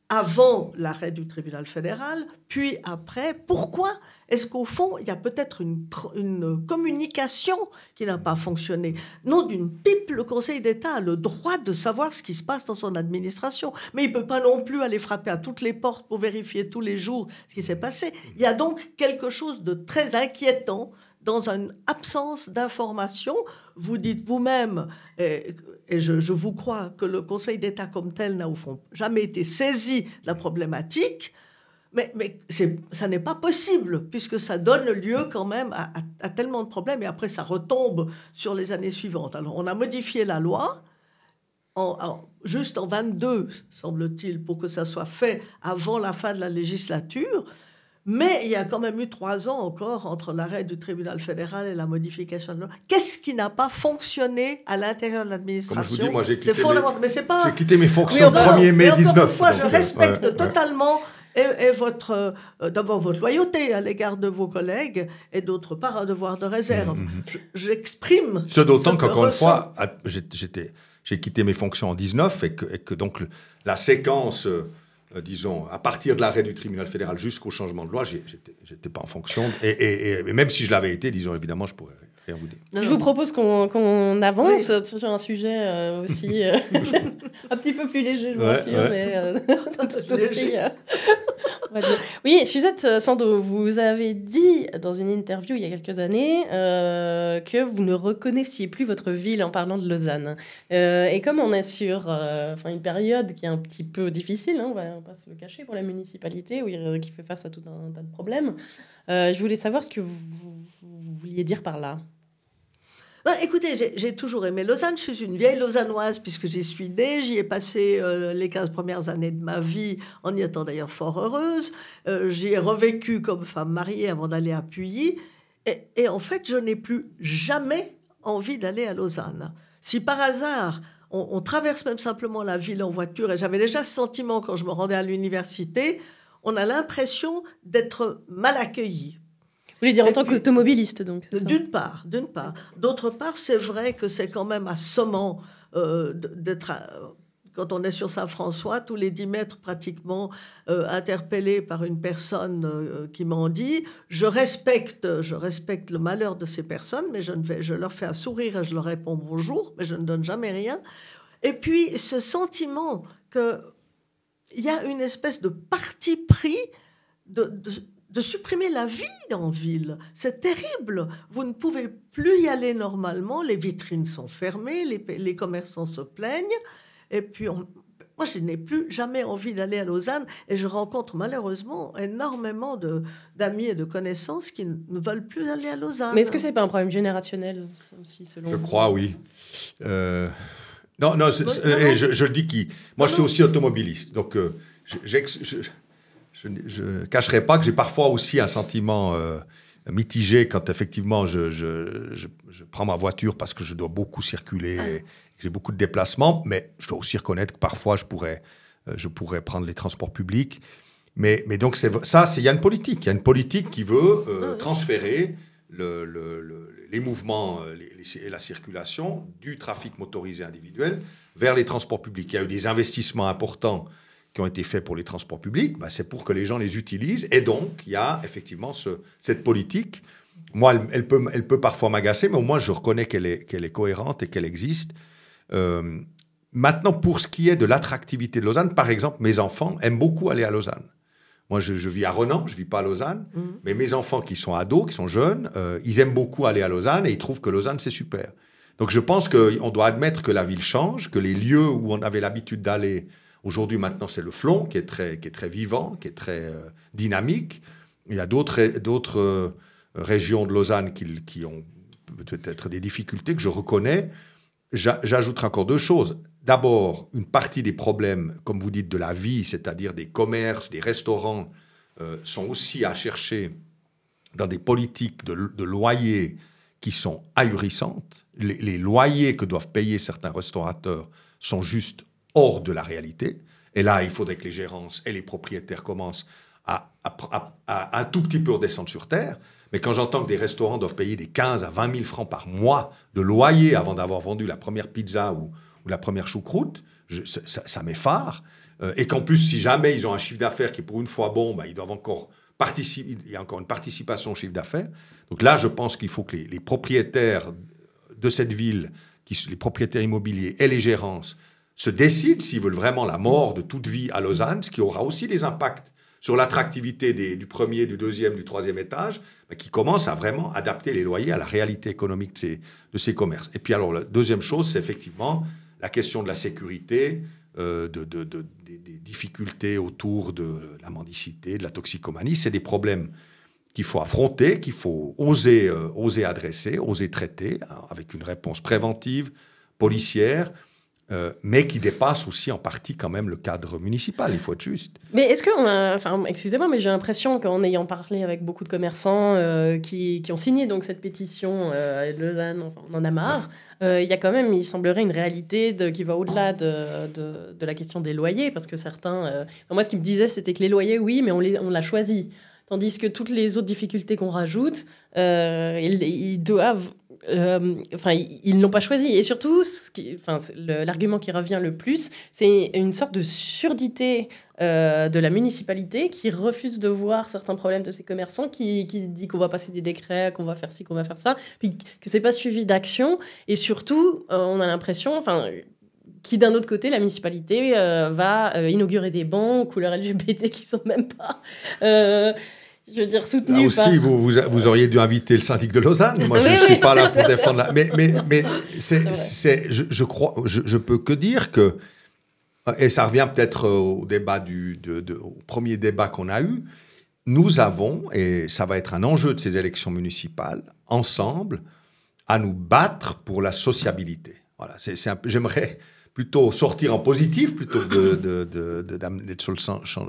avant l'arrêt du tribunal fédéral, puis après. Pourquoi est-ce qu'au fond, il y a peut-être une communication qui n'a pas fonctionné? Non, d'une pipe, le Conseil d'État a le droit de savoir ce qui se passe dans son administration, mais il ne peut pas non plus aller frapper à toutes les portes pour vérifier tous les jours ce qui s'est passé. Il y a donc quelque chose de très inquiétant dans une absence d'information. Vous dites vous-même, et je vous crois, que le Conseil d'État comme tel n'a au fond jamais été saisi de la problématique, mais ça n'est pas possible, puisque ça donne lieu quand même à tellement de problèmes, et après ça retombe sur les années suivantes. Alors on a modifié la loi, juste en 22, semble-t-il, pour que ça soit fait avant la fin de la législature. Mais il y a quand même eu 3 ans encore entre l'arrêt du tribunal fédéral et la modification de la loi. Qu'est-ce qui n'a pas fonctionné à l'intérieur de l'administration? Comme je vous dis, moi, j'ai quitté mes fonctions le 1er mai 19. Une fois, je respecte totalement et d'abord votre loyauté à l'égard de vos collègues et d'autre part un devoir de réserve. J'exprime. Ce d'autant qu'encore une fois, j'ai quitté mes fonctions en 19 et que donc la séquence... disons, à partir de l'arrêt du tribunal fédéral jusqu'au changement de loi, j'étais pas en fonction. Et même si je l'avais été, disons, évidemment, je pourrais rien vous dire. Je vous propose qu'on avance sur un sujet aussi un petit peu plus léger, je vous rassure, mais tout aussi... on va dire. Oui, Suzette Sandeau, vous avez dit dans une interview il y a quelques années que vous ne reconnaissiez plus votre ville en parlant de Lausanne. Et comme on est sur une période qui est un petit peu difficile, on va pas se le cacher pour la municipalité, qui fait face à tout un tas de problèmes, je voulais savoir ce que vous vouliez dire par là. Écoutez, j'ai toujours aimé Lausanne. Je suis une vieille lausannoise puisque j'y suis née. J'y ai passé les 15 premières années de ma vie, en y étant d'ailleurs fort heureuse. J'y ai revécu comme femme mariée avant d'aller à Puyi. Et en fait, je n'ai plus jamais envie d'aller à Lausanne. Si par hasard, on traverse même simplement la ville en voiture, et j'avais déjà ce sentiment quand je me rendais à l'université, on a l'impression d'être mal accueilli. voulez dire en Et tant puis, qu'automobiliste, donc, c'est ça? D'une part. D'autre part, c'est vrai que c'est quand même assommant d'être... Quand on est sur Saint-François, tous les 10 mètres pratiquement interpellé par une personne qui mendie. Je respecte le malheur de ces personnes, mais je leur fais un sourire et je leur réponds bonjour, mais je ne donne jamais rien. Et puis ce sentiment qu'il y a une espèce de parti pris de supprimer la vie en ville. C'est terrible. Vous ne pouvez plus y aller normalement. Les vitrines sont fermées, les commerçants se plaignent. Et puis, moi, je n'ai plus jamais envie d'aller à Lausanne et je rencontre malheureusement énormément d'amis et de connaissances qui ne veulent plus aller à Lausanne. Mais est-ce que ce n'est pas un problème générationnel aussi, selon Je vous? crois, oui. Non, je le dis moi, je suis aussi automobiliste. Donc, je ne cacherai pas que j'ai parfois aussi un sentiment mitigé quand effectivement je prends ma voiture parce que je dois beaucoup circuler. Et j'ai beaucoup de déplacements, mais je dois aussi reconnaître que parfois je pourrais prendre les transports publics. Mais donc, il y a une politique. Il y a une politique qui veut transférer les mouvements et la circulation du trafic motorisé individuel vers les transports publics. Il y a eu des investissements importants qui ont été faits pour les transports publics. C'est pour que les gens les utilisent. Et donc, il y a effectivement cette politique. Moi, elle peut parfois m'agacer, mais au moins, je reconnais qu'elle est cohérente et qu'elle existe. Maintenant, pour ce qui est de l'attractivité de Lausanne, par exemple, mes enfants aiment beaucoup aller à Lausanne. Moi, je vis à Renan, je ne vis pas à Lausanne, mais mes enfants qui sont ados, qui sont jeunes, ils aiment beaucoup aller à Lausanne et ils trouvent que Lausanne, c'est super. Donc, je pense qu'on doit admettre que la ville change, que les lieux où on avait l'habitude d'aller, aujourd'hui, maintenant, c'est le Flon, qui est très vivant, qui est très dynamique. Il y a d'autres régions de Lausanne qui ont peut-être des difficultés que je reconnais. J'ajouterai encore deux choses. D'abord, une partie des problèmes, comme vous dites, de la vie, c'est-à-dire des commerces, des restaurants, sont aussi à chercher dans des politiques de loyers qui sont ahurissantes. Les loyers que doivent payer certains restaurateurs sont juste hors de la réalité. Et là, il faudrait que les gérances et les propriétaires commencent à un tout petit peu redescendre sur terre. Mais quand j'entends que des restaurants doivent payer des 15 à 20 000 francs par mois de loyer avant d'avoir vendu la première pizza ou la première choucroute, ça m'effare. Et qu'en plus, si jamais ils ont un chiffre d'affaires qui est pour une fois bon, ils doivent encore participer. Il y a encore une participation au chiffre d'affaires. Donc là, je pense qu'il faut que les propriétaires de cette ville, les propriétaires immobiliers et les gérances se décident s'ils veulent vraiment la mort de toute vie à Lausanne, ce qui aura aussi des impacts sur l'attractivité du premier, du deuxième, du troisième étage, qui commence à vraiment adapter les loyers à la réalité économique de ces commerces. Et puis alors, la deuxième chose, c'est effectivement la question de la sécurité, des difficultés autour de la mendicité, de la toxicomanie. C'est des problèmes qu'il faut affronter, qu'il faut oser adresser, oser traiter, avec une réponse préventive, policière, mais qui dépasse aussi en partie quand même le cadre municipal, il faut être juste. Mais est-ce qu'on a... Enfin, excusez-moi, mais j'ai l'impression qu'en ayant parlé avec beaucoup de commerçants qui ont signé donc cette pétition à Lausanne, enfin, on en a marre, il y a quand même, il semblerait, une réalité qui va au-delà de la question des loyers, parce que certains... moi, ce qu'ils me disaient, c'était que les loyers, oui, mais on l'a choisi. Tandis que toutes les autres difficultés qu'on rajoute, ils doivent... ils ne l'ont pas choisi. Et surtout, l'argument qui revient le plus, c'est une sorte de surdité de la municipalité qui refuse de voir certains problèmes de ces commerçants, qui dit qu'on va passer des décrets, qu'on va faire ci, qu'on va faire ça, puis que c'est pas suivi d'action. Et surtout, on a l'impression... qui d'un autre côté, la municipalité va inaugurer des bancs couleur LGBT qui sont même pas... je veux dire, soutenu. Là aussi, vous auriez dû inviter le syndic de Lausanne. Moi, je ne suis pas là pour défendre la... Mais je crois, je peux que dire que, et ça revient peut-être au débat au premier débat qu'on a eu, nous avons, et ça va être un enjeu de ces élections municipales, ensemble, à nous battre pour la sociabilité. Voilà, j'aimerais plutôt sortir en positif, plutôt que d'être sur le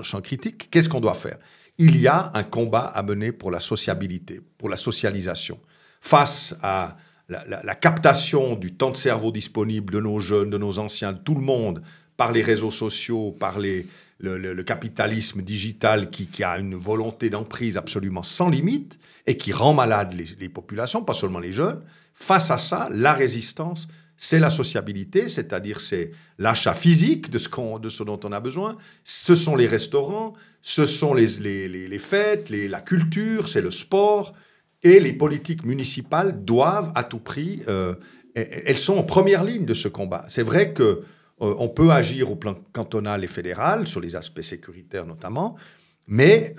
champ critique. Qu'est-ce qu'on doit faire ? Il y a un combat à mener pour la sociabilité, pour la socialisation. Face à la captation du temps de cerveau disponible de nos jeunes, de nos anciens, de tout le monde, par les réseaux sociaux, par les le capitalisme digital qui a une volonté d'emprise absolument sans limite et qui rend malade les populations, pas seulement les jeunes. Face à ça, la résistance, c'est la sociabilité, c'est-à-dire c'est l'achat physique de ce dont on a besoin, ce sont les restaurants, ce sont les fêtes, la culture, c'est le sport, et les politiques municipales doivent à tout prix, elles sont en première ligne de ce combat. C'est vrai que on peut agir au plan cantonal et fédéral, sur les aspects sécuritaires notamment, mais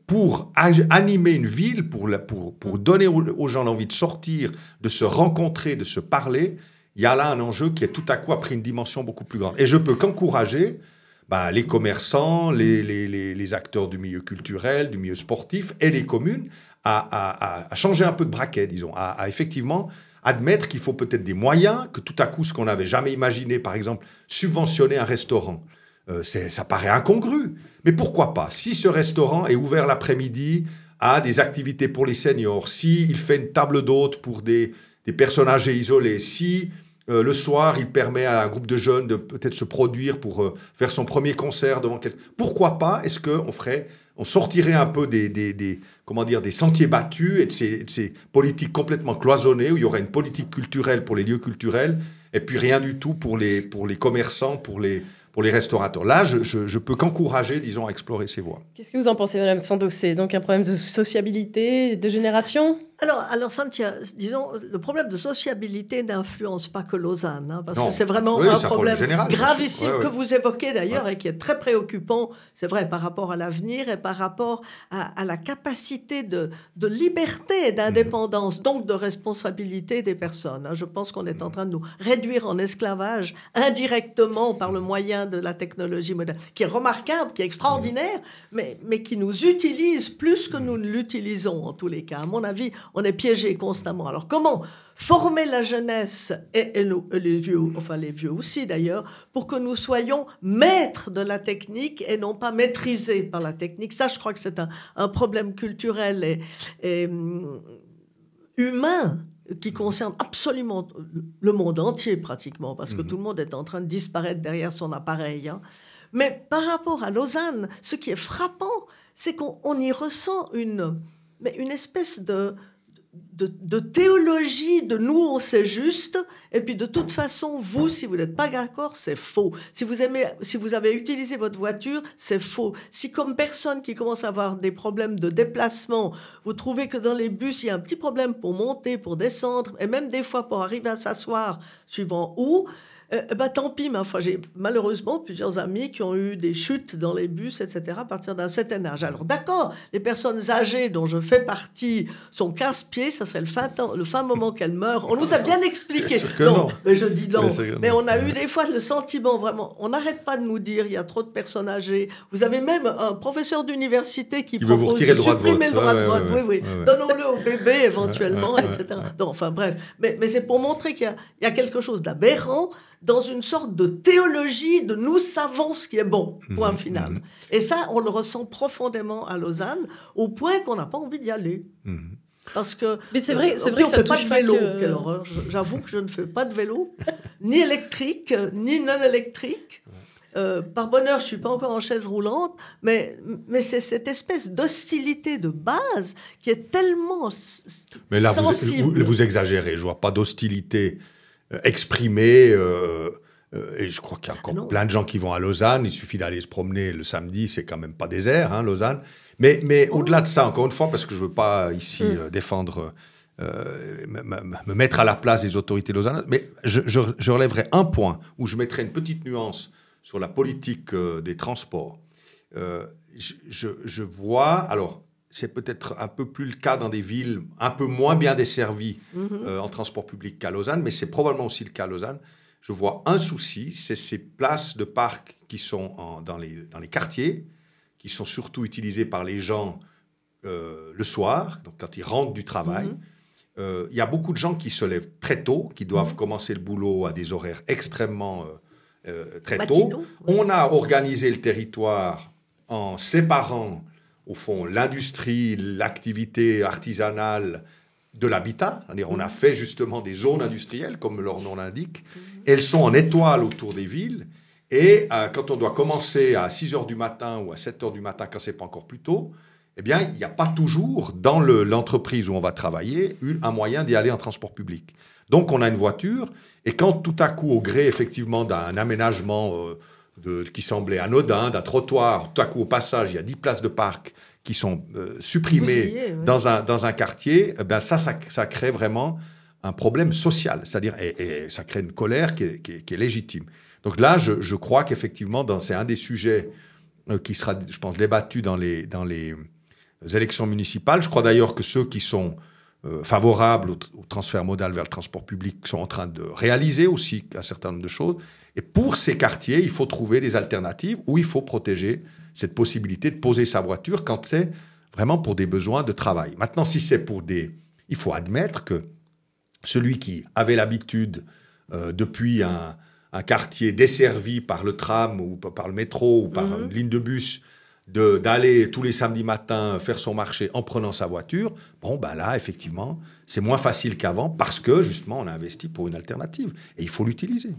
pour animer une ville, pour donner aux gens l'envie de sortir, de se rencontrer, de se parler, il y a là un enjeu qui est tout à coup a pris une dimension beaucoup plus grande. Et je peux qu'encourager les commerçants, les acteurs du milieu culturel, du milieu sportif et les communes à changer un peu de braquet, disons, à effectivement admettre qu'il faut peut-être des moyens, que tout à coup, ce qu'on n'avait jamais imaginé, par exemple, subventionner un restaurant, ça paraît incongru. Mais pourquoi pas? Si ce restaurant est ouvert l'après-midi à des activités pour les seniors, s'il fait une table d'hôtes pour des personnes âgées isolées, si le soir, il permet à un groupe de jeunes de peut-être se produire pour faire son premier concert devant quelqu'un. Pourquoi pas? Est-ce qu'on sortirait un peu des sentiers battus et de ces politiques complètement cloisonnées où il y aurait une politique culturelle pour les lieux culturels et puis rien du tout pour les commerçants, pour les restaurateurs. Là, je peux qu'encourager, disons, à explorer ces voies. Qu'est-ce que vous en pensez, Madame Sando? C'est donc un problème de sociabilité, de génération? Alors Cynthia, disons, le problème de sociabilité n'influence pas que Lausanne, hein, parce Non. que c'est vraiment Oui, un c'est problème général, gravissime ouais. que vous évoquez d'ailleurs et qui est très préoccupant, c'est vrai, par rapport à l'avenir et par rapport à la capacité de liberté et d'indépendance, donc de responsabilité des personnes. Hein. Je pense qu'on est en train de nous réduire en esclavage indirectement par le moyen de la technologie moderne, qui est remarquable, qui est extraordinaire, mais qui nous utilise plus que nous ne l'utilisons en tous les cas. À mon avis, on est piégé constamment. Alors, comment former la jeunesse et les vieux, enfin les vieux aussi d'ailleurs, pour que nous soyons maîtres de la technique et non pas maîtrisés par la technique? Ça, je crois que c'est un problème culturel et humain qui concerne absolument le monde entier pratiquement, parce que tout le monde est en train de disparaître derrière son appareil. Hein. Mais par rapport à Lausanne, ce qui est frappant, c'est qu'on y ressent une espèce de théologie de nous, on sait juste, et puis de toute façon, vous, si vous n'êtes pas d'accord, c'est faux. Si vous avez utilisé votre voiture, c'est faux. Si comme personne qui commence à avoir des problèmes de déplacement, vous trouvez que dans les bus, il y a un petit problème pour monter, pour descendre, et même des fois pour arriver à s'asseoir, suivant où, tant pis, mais enfin, j'ai malheureusement plusieurs amis qui ont eu des chutes dans les bus, etc., à partir d'un certain âge. Alors d'accord, les personnes âgées dont je fais partie sont casse-pieds, ça serait le fin moment qu'elles meurent. On nous a bien expliqué. Non, mais je dis non. Mais on a eu des fois le sentiment, vraiment, on n'arrête pas de nous dire, il y a trop de personnes âgées. Vous avez même un professeur d'université qui propose veut vous retirer le droit de vote. Le droit de vote. Oui. Donnons-le aux bébés éventuellement, etc. Non, enfin bref. Mais c'est pour montrer qu'il y a quelque chose d'aberrant dans une sorte de théologie de nous savons ce qui est bon, point final. Et ça, on le ressent profondément à Lausanne, au point qu'on n'a pas envie d'y aller. Parce que mais c'est vrai que ça fait pas touche de vélo. que... Quelle horreur. J'avoue que je ne fais pas de vélo, ni électrique, ni non électrique. Par bonheur, je suis pas encore en chaise roulante, mais c'est cette espèce d'hostilité de base qui est tellement mais là, sensible. vous exagérez. Je vois pas d'hostilité exprimée. Et je crois qu'il y a encore plein de gens qui vont à Lausanne. Il suffit d'aller se promener le samedi. C'est quand même pas désert, hein, Lausanne. Mais au-delà de ça, encore une fois, parce que je veux pas ici défendre, me mettre à la place des autorités lausanaises, mais je relèverai un point où je mettrai une petite nuance sur la politique des transports. Je vois, alors c'est peut-être un peu plus le cas dans des villes un peu moins bien desservies en transport public qu'à Lausanne, mais c'est probablement aussi le cas à Lausanne. Je vois un souci, c'est ces places de parc qui sont dans les quartiers, qui sont surtout utilisées par les gens le soir, donc quand ils rentrent du travail. Il y a beaucoup de gens qui se lèvent très tôt, qui doivent commencer le boulot à des horaires extrêmement très tôt. On a organisé le territoire en séparant, au fond, l'industrie, l'activité artisanale de l'habitat. C'est-à-dire, on a fait justement des zones industrielles, comme leur nom l'indique. Elles sont en étoile autour des villes. Et quand on doit commencer à 6 heures du matin ou à 7 heures du matin, quand ce n'est pas encore plus tôt, eh bien, il n'y a pas toujours, dans l'entreprise où on va travailler, un moyen d'y aller en transport public. Donc, on a une voiture, et quand tout à coup, au gré, effectivement, d'un aménagement qui semblait anodin, d'un trottoir, tout à coup, au passage, il y a 10 places de parc qui sont supprimées dans un quartier, eh bien, ça crée vraiment un problème social, c'est-à-dire, et ça crée une colère qui est légitime. Donc là, je crois qu'effectivement, c'est un des sujets qui sera, je pense, débattu dans les élections municipales. Je crois d'ailleurs que ceux qui sont favorables au transfert modal vers le transport public sont en train de réaliser aussi un certain nombre de choses. Et pour ces quartiers, il faut trouver des alternatives où il faut protéger cette possibilité de poser sa voiture quand c'est vraiment pour des besoins de travail. Maintenant, si c'est pour des... Il faut admettre que celui qui avait l'habitude, depuis un quartier desservi par le tram ou par le métro ou par une ligne de bus, d'aller tous les samedis matins faire son marché en prenant sa voiture, bon, ben là, effectivement, c'est moins facile qu'avant parce que, justement, on a investi pour une alternative. Et il faut l'utiliser.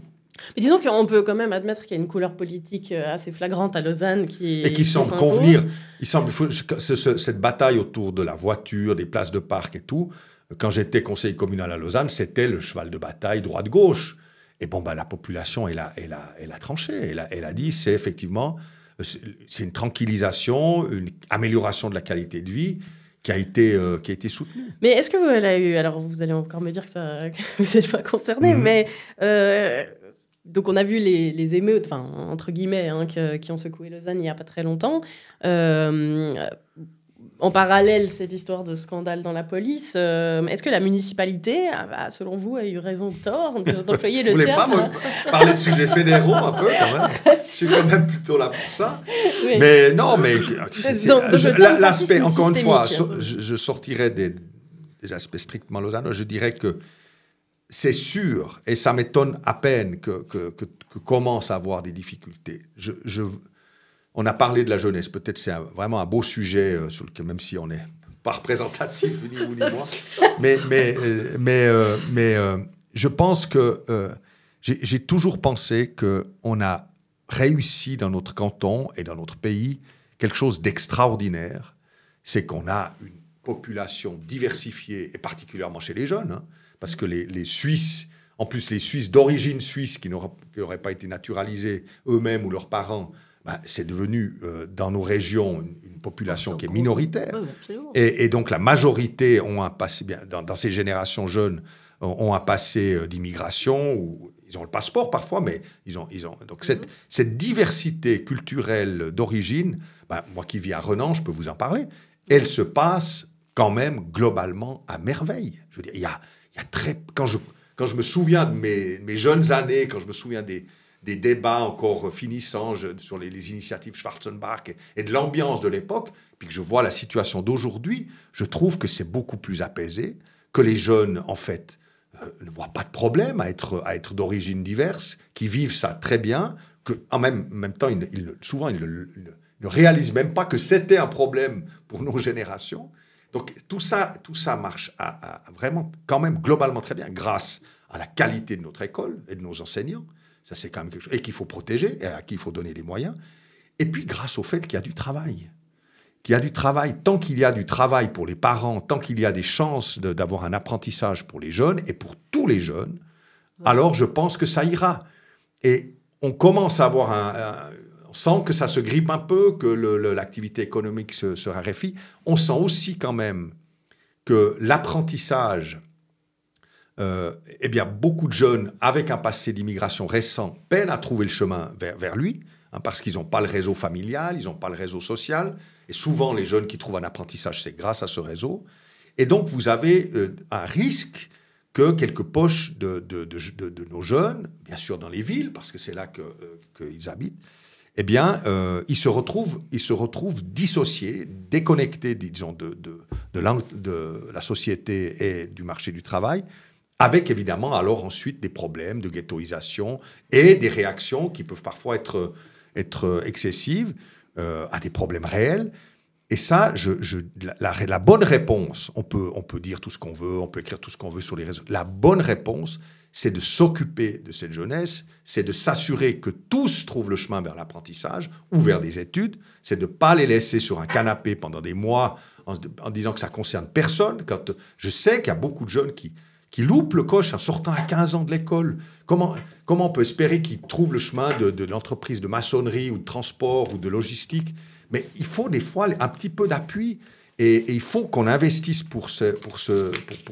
Mais disons qu'on peut quand même admettre qu'il y a une couleur politique assez flagrante à Lausanne qui semble convenir. Cette bataille autour de la voiture, des places de parc et tout, quand j'étais conseiller communal à Lausanne, c'était le cheval de bataille droite-gauche. Et bon, ben, la population, elle a tranché. Elle a dit, c'est effectivement... C'est une tranquillisation, une amélioration de la qualité de vie qui a été soutenue. Mais est-ce que vous avez eu... Alors, vous allez encore me dire que vous n'êtes pas concerné, mais... donc, on a vu les émeutes, enfin, entre guillemets, hein, qui ont secoué Lausanne il n'y a pas très longtemps. En parallèle, cette histoire de scandale dans la police, est-ce que la municipalité, selon vous, a eu raison ou tort d'employer le terme... Vous voulez pas parler de sujets fédéraux un peu, quand même? Je suis quand même plutôt là pour ça. Oui. Mais non, mais... L'aspect, encore une fois, je sortirais des aspects strictement lausannois. Je dirais que c'est sûr, et ça m'étonne à peine que commence à avoir des difficultés. On a parlé de la jeunesse. Peut-être c'est vraiment un beau sujet sur lequel, même si on n'est pas représentatif, ni vous ni moi. Mais je pense que j'ai toujours pensé qu'on a réussi dans notre canton et dans notre pays quelque chose d'extraordinaire. C'est qu'on a une population diversifiée, et particulièrement chez les jeunes, hein, parce que les Suisses, en plus les Suisses d'origine suisse qui n'auraient pas été naturalisés eux-mêmes ou leurs parents, ben, c'est devenu, dans nos régions, une population qui est minoritaire. Et donc, la majorité ont un passé, dans ces générations jeunes, ont un passé d'immigration, où ils ont le passeport parfois, mais ils ont donc cette diversité culturelle d'origine, ben, moi qui vis à Renan, je peux vous en parler, elle se passe quand même globalement à merveille. Je veux dire, il y a quand je me souviens de mes jeunes années, quand je me souviens des débats encore finissants sur les initiatives Schwarzenbach et de l'ambiance de l'époque, puis que je vois la situation d'aujourd'hui, je trouve que c'est beaucoup plus apaisé, que les jeunes, en fait, ne voient pas de problème à être d'origine diverse, qui vivent ça très bien, qu'en même temps, souvent, ils ne réalisent même pas que c'était un problème pour nos générations. Donc, tout ça marche vraiment, quand même, globalement très bien, grâce à la qualité de notre école et de nos enseignants. Ça, c'est quand même quelque chose et qu'il faut protéger et à qui il faut donner les moyens. Et puis, grâce au fait qu'il y a du travail. Tant qu'il y a du travail pour les parents, tant qu'il y a des chances d'avoir un apprentissage pour les jeunes et pour tous les jeunes, alors je pense que ça ira. Et on commence à avoir on sent que ça se grippe un peu, que l'activité économique se raréfie. On sent aussi quand même que l'apprentissage... eh bien, beaucoup de jeunes avec un passé d'immigration récent peinent à trouver le chemin vers lui, hein, parce qu'ils n'ont pas le réseau familial, ils n'ont pas le réseau social. Et souvent, les jeunes qui trouvent un apprentissage, c'est grâce à ce réseau. Et donc, vous avez un risque que quelques poches de nos jeunes, bien sûr dans les villes, parce que c'est là qu'ils habitent, eh bien, ils se retrouvent dissociés, déconnectés, disons, de la société et du marché du travail, avec évidemment alors ensuite des problèmes de ghettoisation et des réactions qui peuvent parfois être excessives à des problèmes réels. Et ça, la bonne réponse, on peut dire tout ce qu'on veut, on peut écrire tout ce qu'on veut sur les réseaux. La bonne réponse, c'est de s'occuper de cette jeunesse, c'est de s'assurer que tous trouvent le chemin vers l'apprentissage ou vers des études, c'est de ne pas les laisser sur un canapé pendant des mois en disant que ça ne concerne personne. Quand je sais qu'il y a beaucoup de jeunes qui loupent le coche en sortant à 15 ans de l'école. Comment on peut espérer qu'ils trouvent le chemin de l'entreprise de maçonnerie ou de transport ou de logistique? Mais il faut des fois un petit peu d'appui et il faut qu'on investisse pour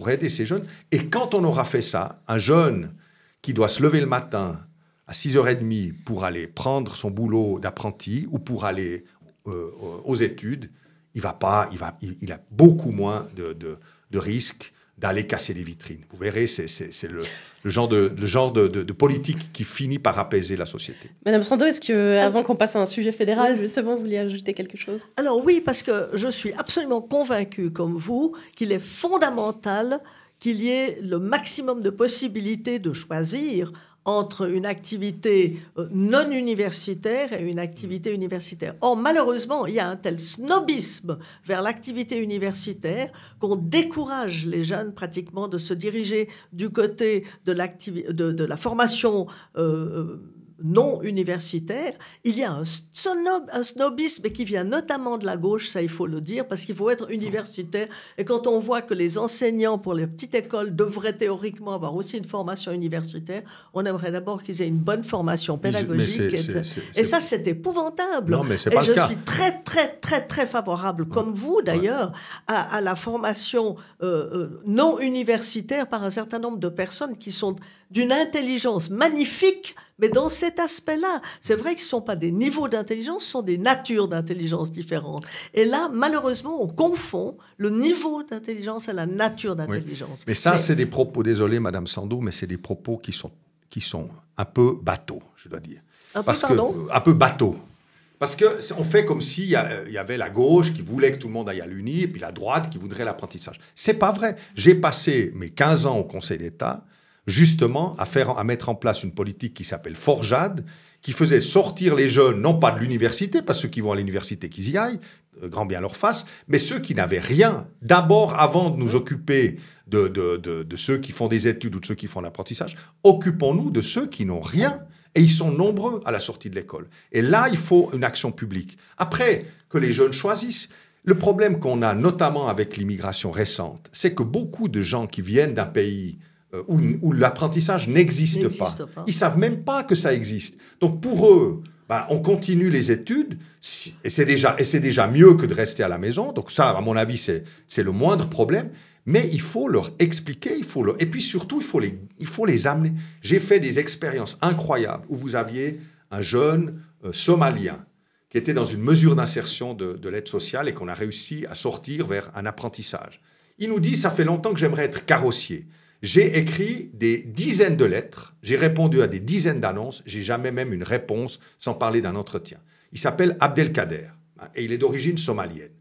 aider ces jeunes. Et quand on aura fait ça, un jeune qui doit se lever le matin à 6h30 pour aller prendre son boulot d'apprenti ou pour aller aux études, il a beaucoup moins de risques d'aller casser des vitrines. Vous verrez, c'est le genre de politique qui finit par apaiser la société. Madame Sando, est-ce que, avant qu'on passe à un sujet fédéral, justement, vous vouliez ajouter quelque chose? Alors oui, parce que je suis absolument convaincue, comme vous, qu'il est fondamental qu'il y ait le maximum de possibilités de choisir entre une activité non universitaire et une activité universitaire. Or, malheureusement, il y a un tel snobisme vers l'activité universitaire qu'on décourage les jeunes pratiquement de se diriger du côté de la formation non universitaire. Il y a un snobisme qui vient notamment de la gauche, ça il faut le dire, parce qu'il faut être universitaire. Et quand on voit que les enseignants pour les petites écoles devraient théoriquement avoir aussi une formation universitaire, on aimerait d'abord qu'ils aient une bonne formation pédagogique. Et ça, c'est épouvantable. Non, mais c'est pas le cas. Je suis très, très, très, très favorable, comme vous d'ailleurs, à la formation non universitaire par un certain nombre de personnes qui sont d'une intelligence magnifique, mais dans cet aspect-là, c'est vrai que ce ne sont pas des niveaux d'intelligence, ce sont des natures d'intelligence différentes. Et là, malheureusement, on confond le niveau d'intelligence et la nature d'intelligence. Oui. Mais ça, c'est des propos, désolé Madame Sando, mais c'est des propos qui sont un peu bateaux, je dois dire. Un peu bateau. Parce qu'on fait comme s'il y avait la gauche qui voulait que tout le monde aille à l'Uni et puis la droite qui voudrait l'apprentissage. C'est pas vrai. J'ai passé mes 15 ans au Conseil d'État justement à mettre en place une politique qui s'appelle Forjad, qui faisait sortir les jeunes, non pas de l'université, parce que ceux qui vont à l'université, qu'ils y aillent, grand bien leur face, mais ceux qui n'avaient rien. D'abord, avant de nous occuper de ceux qui font des études ou de ceux qui font l'apprentissage, occupons-nous de ceux qui n'ont rien. Et ils sont nombreux à la sortie de l'école. Et là, il faut une action publique. Après, que les jeunes choisissent. Le problème qu'on a, notamment avec l'immigration récente, c'est que beaucoup de gens qui viennent d'un pays où l'apprentissage n'existe pas. Ils ne savent même pas que ça existe. Donc pour eux, on continue les études, et c'est déjà mieux que de rester à la maison. Donc ça, à mon avis, c'est le moindre problème. Mais il faut leur expliquer, et puis surtout, il faut les amener. J'ai fait des expériences incroyables où vous aviez un jeune Somalien qui était dans une mesure d'insertion de l'aide sociale et qu'on a réussi à sortir vers un apprentissage. Il nous dit, ça fait longtemps que j'aimerais être carrossier. J'ai écrit des dizaines de lettres, j'ai répondu à des dizaines d'annonces, j'ai jamais même une réponse sans parler d'un entretien. Il s'appelle Abdelkader et il est d'origine somalienne.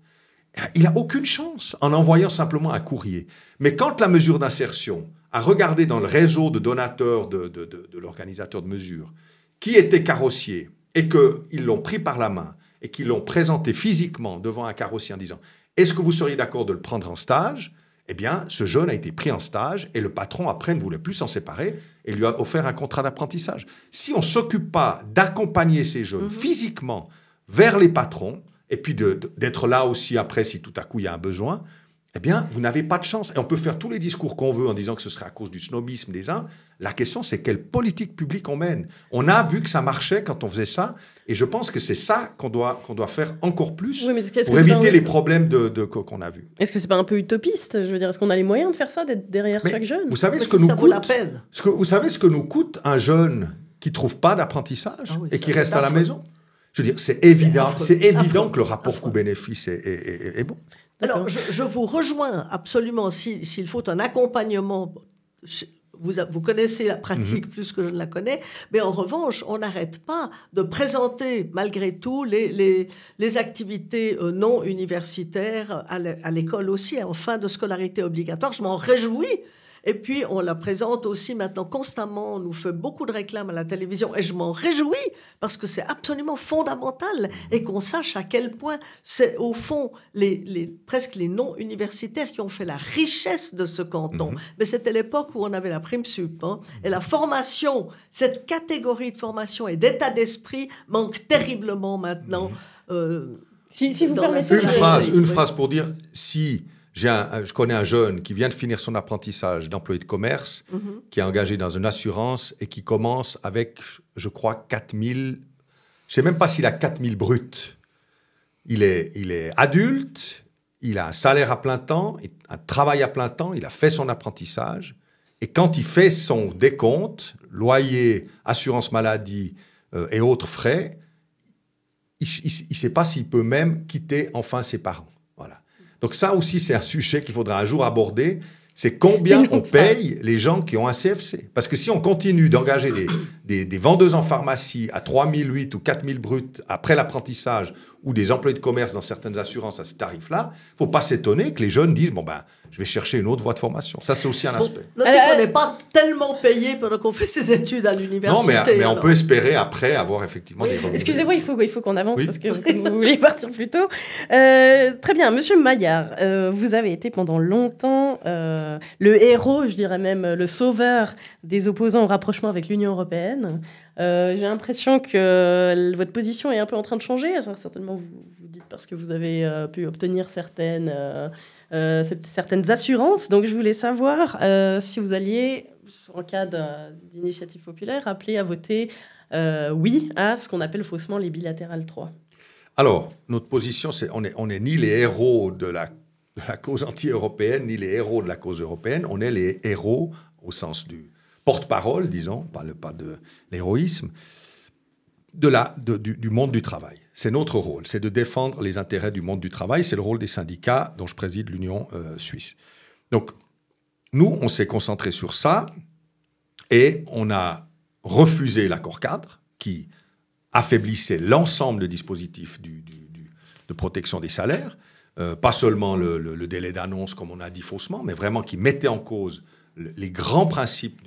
Il n'a aucune chance en envoyant simplement un courrier. Mais quand la mesure d'insertion a regardé dans le réseau de donateurs de l'organisateur de mesure qui était carrossier et qu'ils l'ont pris par la main et qu'ils l'ont présenté physiquement devant un carrossier en disant « Est-ce que vous seriez d'accord de le prendre en stage ?» Eh bien, ce jeune a été pris en stage et le patron, après, ne voulait plus s'en séparer et lui a offert un contrat d'apprentissage. Si on ne s'occupe pas d'accompagner ces jeunes physiquement vers les patrons, et puis d'être là aussi après si tout à coup il y a un besoin, eh bien, vous n'avez pas de chance. Et on peut faire tous les discours qu'on veut en disant que ce serait à cause du snobisme des uns. La question, c'est quelle politique publique on mène. On a vu que ça marchait quand on faisait ça, et je pense que c'est ça qu'on doit faire encore plus pour éviter les problèmes qu'on a vus. Est-ce que c'est pas un peu utopiste? Je veux dire, est-ce qu'on a les moyens de faire ça, d'être derrière chaque jeune? Vous savez ce que nous coûte vous savez ce que nous coûte un jeune qui trouve pas d'apprentissage et qui reste à la maison? Je veux dire, c'est évident que le rapport coût-bénéfice est bon. Alors, je vous rejoins absolument s'il faut un accompagnement. Vous connaissez la pratique plus que je ne la connais, mais en revanche, on n'arrête pas de présenter malgré tout les activités non universitaires à l'école aussi, en fin de scolarité obligatoire. Je m'en réjouis. Et puis, on la présente aussi maintenant constamment. On nous fait beaucoup de réclames à la télévision. Et je m'en réjouis parce que c'est absolument fondamental. Et qu'on sache à quel point c'est, au fond, presque les non-universitaires qui ont fait la richesse de ce canton. Mais c'était l'époque où on avait la prime sup. Hein, et la formation, cette catégorie de formation et d'état d'esprit manque terriblement maintenant. Si vous permettez... Une phrase pour dire, si je connais un jeune qui vient de finir son apprentissage d'employé de commerce, qui est engagé dans une assurance et qui commence avec, je crois, 4 000... Je ne sais même pas s'il a 4 000 bruts. Il est adulte, il a un salaire à plein temps, un travail à plein temps, il a fait son apprentissage. Et quand il fait son décompte, loyer, assurance maladie et autres frais, il ne sait pas s'il peut même quitter enfin ses parents. Voilà. Donc ça aussi, c'est un sujet qu'il faudra un jour aborder. C'est combien on paye les gens qui ont un CFC. Parce que si on continue d'engager des vendeuses en pharmacie à 3 008 ou 4 000 bruts après l'apprentissage ou des employés de commerce dans certaines assurances à ce tarif-là, il ne faut pas s'étonner que les jeunes disent « bon ben, je vais chercher une autre voie de formation ». Ça, c'est aussi un aspect. Notez qu'on n'est pas tellement payé pendant qu'on fait ses études à l'université. Non, mais on peut espérer après avoir effectivement des revenus. Excusez-moi, il faut qu'on avance parce que vous voulez partir plus tôt. Très bien, Monsieur Maillard, vous avez été pendant longtemps le héros, je dirais même le sauveur des opposants au rapprochement avec l'Union européenne. J'ai l'impression que votre position est un peu en train de changer. Certainement, vous dites parce que vous avez pu obtenir certaines assurances. Donc, je voulais savoir si vous alliez, en cas d'initiative populaire, appeler à voter oui à ce qu'on appelle faussement les bilatérales 3. Alors, notre position, c'est on n'est ni les héros de la cause anti-européenne, ni les héros de la cause européenne. On est les héros au sens du porte-parole, disons, pas de l'héroïsme, du monde du travail. C'est notre rôle, c'est de défendre les intérêts du monde du travail. C'est le rôle des syndicats dont je préside l'Union suisse. Donc, nous, on s'est concentré sur ça et on a refusé l'accord cadre qui affaiblissait l'ensemble des dispositifs de protection des salaires, pas seulement le délai d'annonce, comme on a dit faussement, mais vraiment qui mettait en cause les grands principes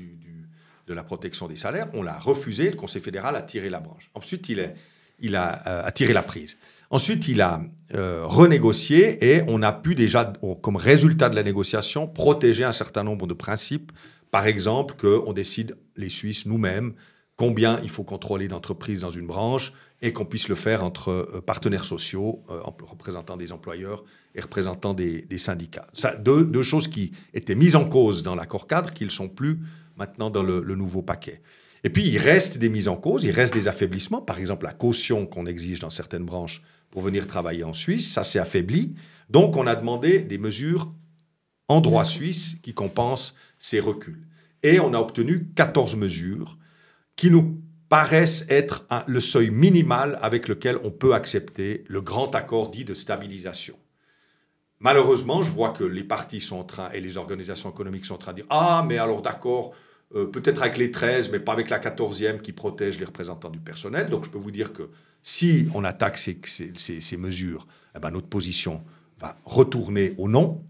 de la protection des salaires. On l'a refusé, le Conseil fédéral a tiré la branche. Ensuite, il a tiré la prise. Ensuite, il a renégocié et on a pu déjà, comme résultat de la négociation, protéger un certain nombre de principes. Par exemple, qu'on décide, les Suisses, nous-mêmes, combien il faut contrôler d'entreprises dans une branche et qu'on puisse le faire entre partenaires sociaux, représentants des employeurs et représentants des syndicats. Ça, deux choses qui étaient mises en cause dans l'accord cadre, qui ne le sont plus maintenant dans le nouveau paquet. Et puis, il reste des mises en cause, il reste des affaiblissements. Par exemple, la caution qu'on exige dans certaines branches pour venir travailler en Suisse, ça s'est affaibli. Donc, on a demandé des mesures en droit suisse qui compensent ces reculs. Et on a obtenu 14 mesures qui nous paraissent être le seuil minimal avec lequel on peut accepter le grand accord dit de stabilisation. Malheureusement, je vois que les partis sont en train, et les organisations économiques sont en train de dire « Ah, mais alors d'accord, peut-être avec les 13, mais pas avec la 14e qui protège les représentants du personnel. » Donc, je peux vous dire que si on attaque ces mesures, eh ben, notre position va retourner au non.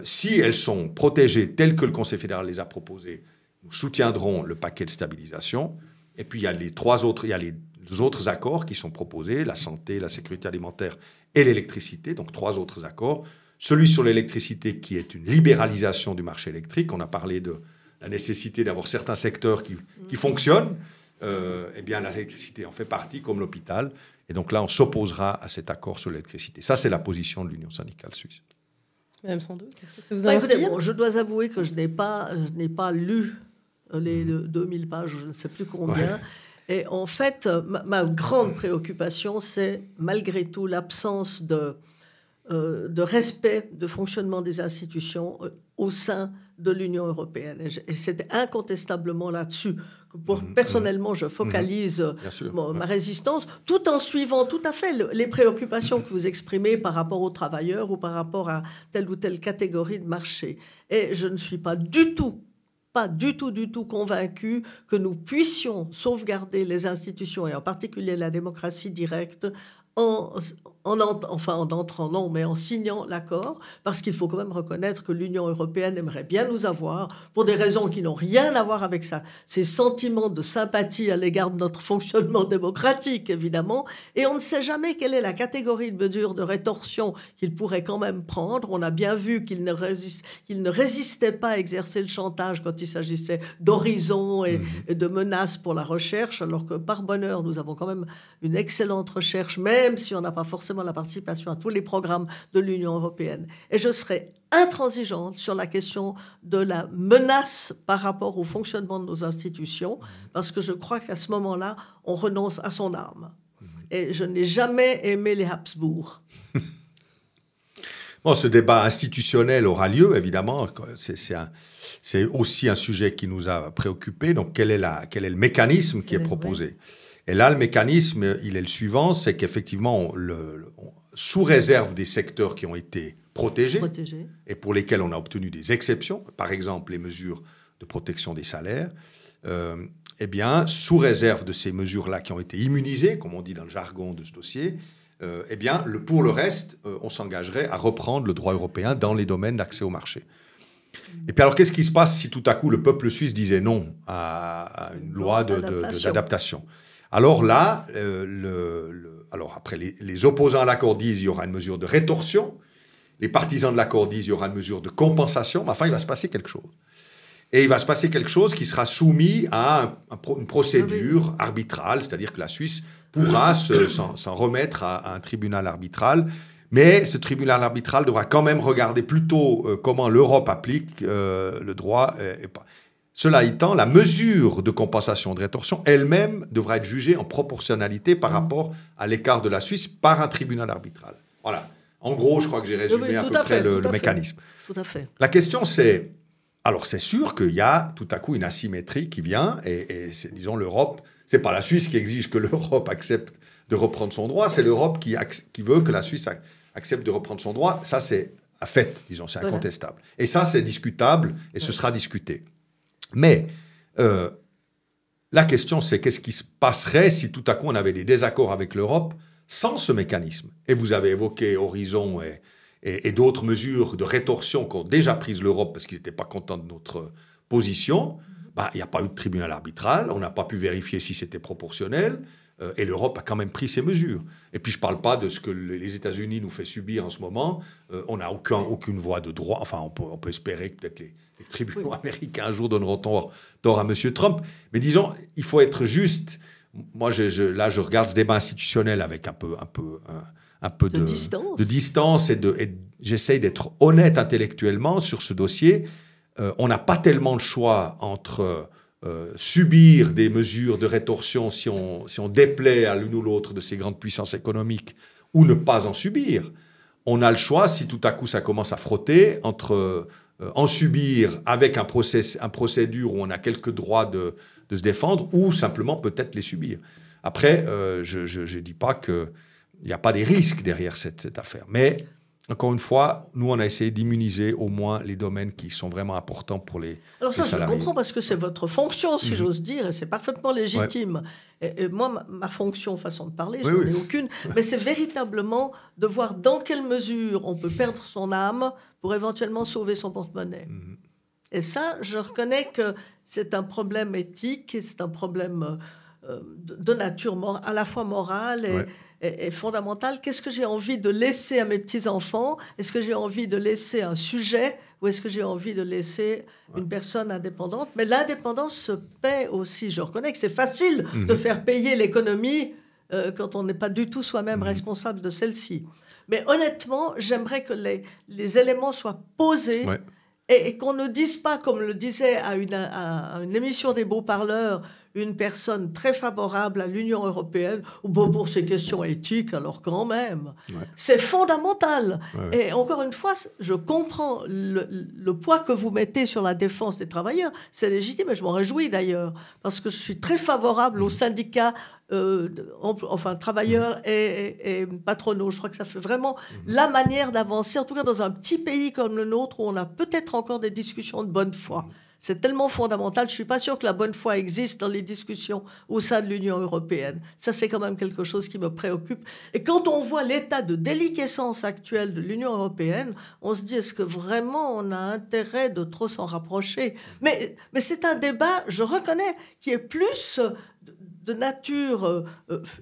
Si elles sont protégées telles que le Conseil fédéral les a proposées, nous soutiendrons le paquet de stabilisation. Et puis, il y a les autres accords qui sont proposés, la santé, la sécurité alimentaire et l'électricité, donc 3 autres accords. Celui sur l'électricité qui est une libéralisation du marché électrique. On a parlé de la nécessité d'avoir certains secteurs qui fonctionnent. Eh bien, l'électricité en fait partie, comme l'hôpital. Et donc là, on s'opposera à cet accord sur l'électricité. Ça, c'est la position de l'Union syndicale suisse. Madame Sando, qu'est-ce que ça vous a inspiré ? Je dois avouer que je n'ai pas lu les 2000 pages, je ne sais plus combien. Ouais. Et en fait, ma grande préoccupation, c'est malgré tout l'absence de respect de fonctionnement des institutions au sein de l'Union européenne. Et c'est incontestablement là-dessus que personnellement, je focalise ma résistance, tout en suivant tout à fait les préoccupations que vous exprimez par rapport aux travailleurs ou par rapport à telle ou telle catégorie de marché. Et je ne suis pas du tout convaincu que nous puissions sauvegarder les institutions, et en particulier la démocratie directe, en en entrant, non, mais en signant l'accord, parce qu'il faut quand même reconnaître que l'Union européenne aimerait bien nous avoir, pour des raisons qui n'ont rien à voir avec ça, ces sentiments de sympathie à l'égard de notre fonctionnement démocratique, évidemment, et on ne sait jamais quelle est la catégorie de mesures de rétorsion qu'il pourrait quand même prendre. On a bien vu qu'il ne résistait pas à exercer le chantage quand il s'agissait d'horizons et de menaces pour la recherche, alors que par bonheur, nous avons quand même une excellente recherche, même si on n'a pas forcément la participation à tous les programmes de l'Union européenne. Et je serai intransigeante sur la question de la menace par rapport au fonctionnement de nos institutions, parce que je crois qu'à ce moment-là, on renonce à son âme. Et je n'ai jamais aimé les Habsbourg. Bon, ce débat institutionnel aura lieu, évidemment. C'est aussi un sujet qui nous a préoccupés. Donc, quel est le mécanisme qui est proposé ? Et là, le mécanisme, il est le suivant, c'est qu'effectivement, sous réserve des secteurs qui ont été protégés et pour lesquels on a obtenu des exceptions, par exemple les mesures de protection des salaires, eh bien, sous réserve de ces mesures-là qui ont été immunisées, comme on dit dans le jargon de ce dossier, eh bien, pour le reste, on s'engagerait à reprendre le droit européen dans les domaines d'accès au marché. Et puis alors, qu'est-ce qui se passe si tout à coup le peuple suisse disait non à une loi d'adaptation ? Alors là, alors après, les opposants à l'accord disent qu'il y aura une mesure de rétorsion, les partisans de l'accord disent qu'il y aura une mesure de compensation, mais enfin, il va se passer quelque chose. Et il va se passer quelque chose qui sera soumis à une procédure arbitrale, c'est-à-dire que la Suisse pourra s'en remettre à un tribunal arbitral, mais ce tribunal arbitral devra quand même regarder plutôt comment l'Europe applique le droit. Cela étant, la mesure de compensation de rétorsion elle-même devra être jugée en proportionnalité par rapport à l'écart de la Suisse par un tribunal arbitral. Voilà. En gros, je crois que j'ai résumé à peu près le mécanisme. Tout à fait. La question, c'est... Alors, c'est sûr qu'il y a tout à coup une asymétrie qui vient, et c'est, disons, l'Europe... C'est pas la Suisse qui exige que l'Europe accepte de reprendre son droit, c'est l'Europe qui veut que la Suisse accepte de reprendre son droit. Ça, c'est un fait, disons, c'est incontestable. Et ça, c'est discutable, et ce sera discuté. Mais la question, c'est qu'est-ce qui se passerait si tout à coup on avait des désaccords avec l'Europe sans ce mécanisme ? Et vous avez évoqué Horizon et d'autres mesures de rétorsion qu'ont déjà prises l'Europe parce qu'ils n'étaient pas contents de notre position. Il n'y a pas eu de tribunal arbitral, on n'a pas pu vérifier si c'était proportionnel, et l'Europe a quand même pris ces mesures. Et puis je ne parle pas de ce que les États-Unis nous fait subir en ce moment. On n'a aucune voie de droit. Enfin, on peut espérer que peut-être les tribunaux américains un jour donneront tort à M. Trump. Mais disons, il faut être juste. Moi, là, je regarde ce débat institutionnel avec un peu de distance et j'essaye d'être honnête intellectuellement sur ce dossier. On n'a pas tellement le choix entre subir des mesures de rétorsion si on déplaît à l'une ou l'autre de ces grandes puissances économiques ou ne pas en subir. On a le choix, si tout à coup ça commence à frotter, entre en subir avec un procédure où on a quelques droits de se défendre ou simplement peut-être les subir. Après, je ne dis pas qu'il n'y a pas des risques derrière cette affaire. Mais, encore une fois, nous, on a essayé d'immuniser au moins les domaines qui sont vraiment importants pour les salariés. Alors ça, je comprends parce que c'est votre fonction, si j'ose dire, et c'est parfaitement légitime. Ouais. Et moi, ma fonction, façon de parler, je n'en ai aucune, mais c'est véritablement de voir dans quelle mesure on peut perdre son âme pour éventuellement sauver son porte-monnaie. Et ça, je reconnais que c'est un problème éthique, et c'est un problème de nature à la fois morale et fondamentale. Qu'est-ce que j'ai envie de laisser à mes petits-enfants ? Est-ce que j'ai envie de laisser un sujet ou est-ce que j'ai envie de laisser une personne indépendante ? Mais l'indépendance se paie aussi. Je reconnais que c'est facile de faire payer l'économie quand on n'est pas du tout soi-même responsable de celle-ci. Mais honnêtement, j'aimerais que les éléments soient posés et qu'on ne dise pas, comme le disait à une émission des Beaux-Parleurs, une personne très favorable à l'Union européenne, ou bon, pour ces questions éthiques, alors quand même. C'est fondamental. Et encore une fois, je comprends le poids que vous mettez sur la défense des travailleurs. C'est légitime, et je m'en réjouis d'ailleurs, parce que je suis très favorable aux syndicats, travailleurs et patronaux. Je crois que ça fait vraiment la manière d'avancer, en tout cas dans un petit pays comme le nôtre, où on a peut-être encore des discussions de bonne foi. C'est tellement fondamental. Je ne suis pas sûre que la bonne foi existe dans les discussions au sein de l'Union européenne. Ça, c'est quand même quelque chose qui me préoccupe. Et quand on voit l'état de déliquescence actuel de l'Union européenne, on se dit, est-ce que vraiment on a intérêt de trop s'en rapprocher? Mais c'est un débat, je reconnais, qui est plus de nature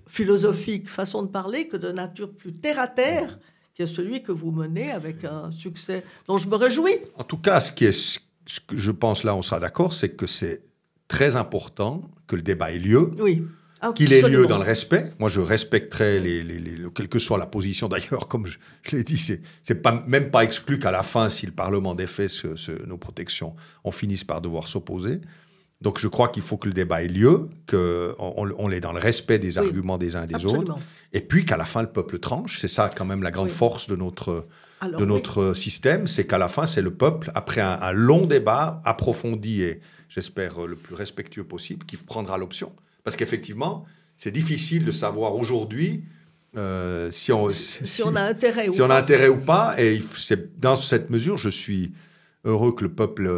philosophique, façon de parler, que de nature plus terre-à-terre, qui est celui que vous menez avec un succès dont je me réjouis. En tout cas, ce que je pense, là, on sera d'accord, c'est que c'est très important que le débat ait lieu. Oui. Qu'il ait lieu dans le respect. Moi, je respecterai quelle que soit la position. D'ailleurs, comme je l'ai dit, c'est même pas exclu qu'à la fin, si le Parlement défait nos protections, on finisse par devoir s'opposer. Donc, je crois qu'il faut que le débat ait lieu, qu'on l'ait dans le respect des arguments des uns et des autres, et puis qu'à la fin, le peuple tranche. C'est ça, quand même, la grande force de notre système, c'est qu'à la fin, c'est le peuple, après un long débat approfondi et, j'espère, le plus respectueux possible, qui prendra l'option. Parce qu'effectivement, c'est difficile de savoir aujourd'hui si on a intérêt ou pas. Et dans cette mesure, je suis heureux que le peuple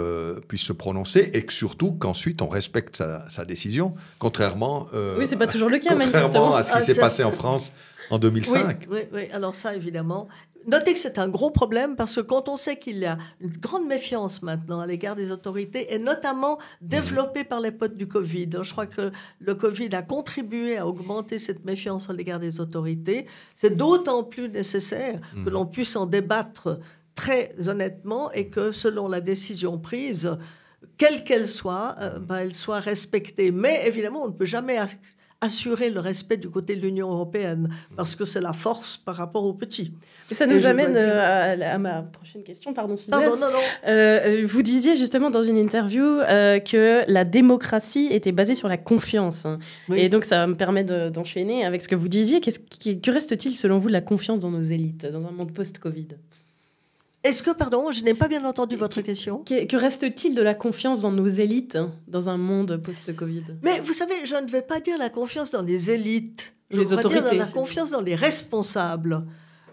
puisse se prononcer et que surtout qu'ensuite on respecte sa décision, contrairement, oui, c'est pas toujours le cas, contrairement à ce qui s'est passé en France en 2005. Oui, alors ça, évidemment. Notez que c'est un gros problème parce que quand on sait qu'il y a une grande méfiance maintenant à l'égard des autorités, et notamment développée par les potes du Covid, je crois que le Covid a contribué à augmenter cette méfiance à l'égard des autorités, c'est d'autant plus nécessaire que l'on puisse en débattre très honnêtement et que selon la décision prise, quelle qu'elle soit, elle soit respectée. Mais évidemment, on ne peut jamais assurer le respect du côté de l'Union européenne, parce que c'est la force par rapport aux petits. Et ça nous amène à ma prochaine question, pardon Suzette. Non. Vous disiez justement dans une interview que la démocratie était basée sur la confiance. Oui. Et donc ça me permet d'enchaîner avec ce que vous disiez. Que reste-t-il selon vous de la confiance dans nos élites, dans un monde post-Covid ? Est-ce que, pardon, je n'ai pas bien entendu votre question. Que reste-t-il de la confiance dans nos élites dans un monde post-Covid ? Mais vous savez, je ne vais pas dire la confiance dans les élites. Je les autorités. Dire la confiance dans les responsables.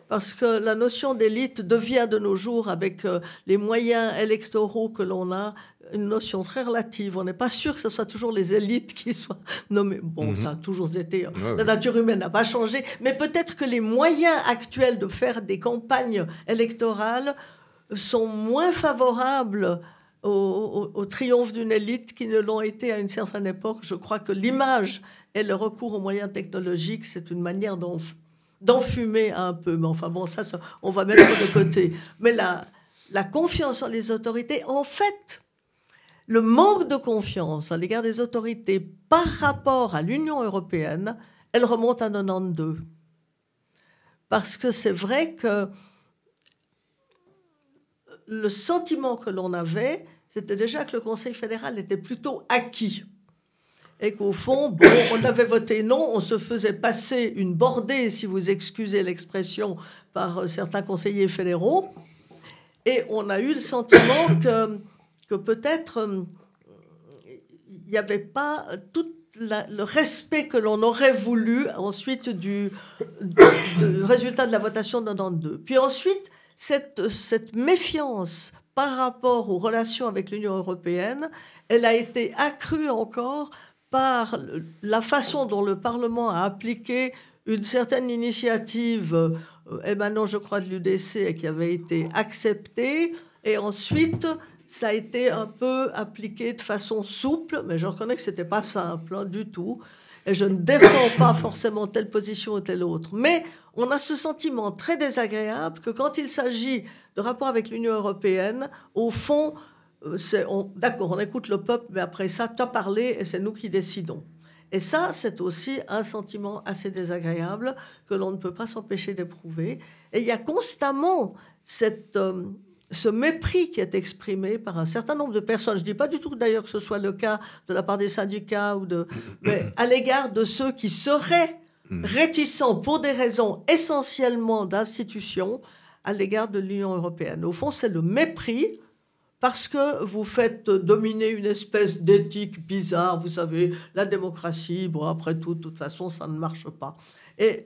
Parce que la notion d'élite devient de nos jours, avec les moyens électoraux que l'on a, une notion très relative. On n'est pas sûr que ce soit toujours les élites qui soient nommées. Bon, ça a toujours été... La nature humaine n'a pas changé. Mais peut-être que les moyens actuels de faire des campagnes électorales sont moins favorables au triomphe d'une élite qui ne l'ont été à une certaine époque. Je crois que l'image et le recours aux moyens technologiques, c'est une manière d'enfumer un peu. Mais enfin, bon, ça, on va mettre de côté. Mais la confiance en les autorités, en fait... Le manque de confiance à l'égard des autorités par rapport à l'Union européenne, elle remonte à 92. Parce que c'est vrai que le sentiment que l'on avait, c'était déjà que le Conseil fédéral était plutôt acquis. Et qu'au fond, on avait voté non, on se faisait passer une bordée, si vous excusez l'expression, par certains conseillers fédéraux. Et on a eu le sentiment que peut-être il n'y avait pas tout le respect que l'on aurait voulu ensuite du résultat de la votation de 92. Puis ensuite, cette méfiance par rapport aux relations avec l'Union européenne, elle a été accrue encore par la façon dont le Parlement a appliqué une certaine initiative émanant, je crois, de l'UDC qui avait été acceptée. Et ensuite... ça a été un peu appliqué de façon souple, mais je reconnais que ce n'était pas simple du tout. Et je ne défends pas forcément telle position ou telle autre. Mais on a ce sentiment très désagréable que quand il s'agit de rapport avec l'Union européenne, au fond, d'accord, on écoute le peuple, mais après ça, tu as parlé et c'est nous qui décidons. Et ça, c'est aussi un sentiment assez désagréable que l'on ne peut pas s'empêcher d'éprouver. Et il y a constamment ce mépris qui est exprimé par un certain nombre de personnes. Je ne dis pas du tout d'ailleurs que ce soit le cas de la part des syndicats, mais à l'égard de ceux qui seraient réticents pour des raisons essentiellement d'institution à l'égard de l'Union européenne. Au fond, c'est le mépris parce que vous faites dominer une espèce d'éthique bizarre. Vous savez, la démocratie, bon, après tout, de toute façon, ça ne marche pas. Et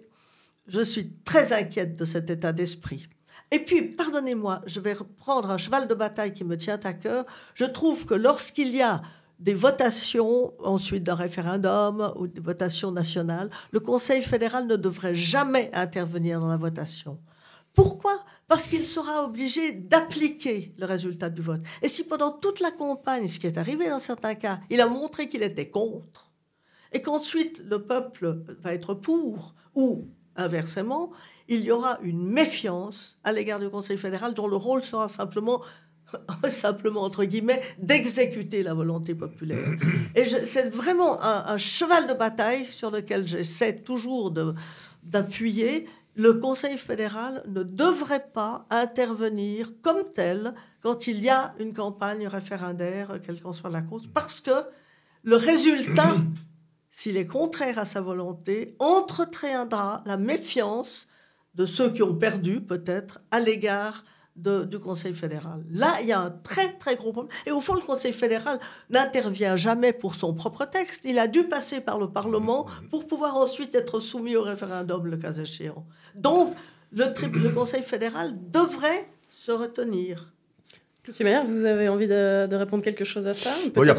je suis très inquiète de cet état d'esprit. Et puis, pardonnez-moi, je vais reprendre un cheval de bataille qui me tient à cœur. Je trouve que lorsqu'il y a des votations, ensuite d'un référendum ou des votations nationales, le Conseil fédéral ne devrait jamais intervenir dans la votation. Pourquoi ? Parce qu'il sera obligé d'appliquer le résultat du vote. Et si pendant toute la campagne, ce qui est arrivé dans certains cas, il a montré qu'il était contre, et qu'ensuite le peuple va être pour, ou inversement, il y aura une méfiance à l'égard du Conseil fédéral dont le rôle sera simplement entre guillemets, d'exécuter la volonté populaire. Et c'est vraiment un cheval de bataille sur lequel j'essaie toujours d'appuyer. Le Conseil fédéral ne devrait pas intervenir comme tel quand il y a une campagne référendaire, quelle qu'en soit la cause, parce que le résultat, s'il est contraire à sa volonté, entraînera la méfiance de ceux qui ont perdu, peut-être, à l'égard du Conseil fédéral. Là, il y a un très, très gros problème. Et au fond, le Conseil fédéral n'intervient jamais pour son propre texte. Il a dû passer par le Parlement pour pouvoir ensuite être soumis au référendum, le cas échéant. Donc, le Conseil fédéral devrait se retenir. Monsieur Maillard, vous avez envie de répondre quelque chose à ça? Bon, il y a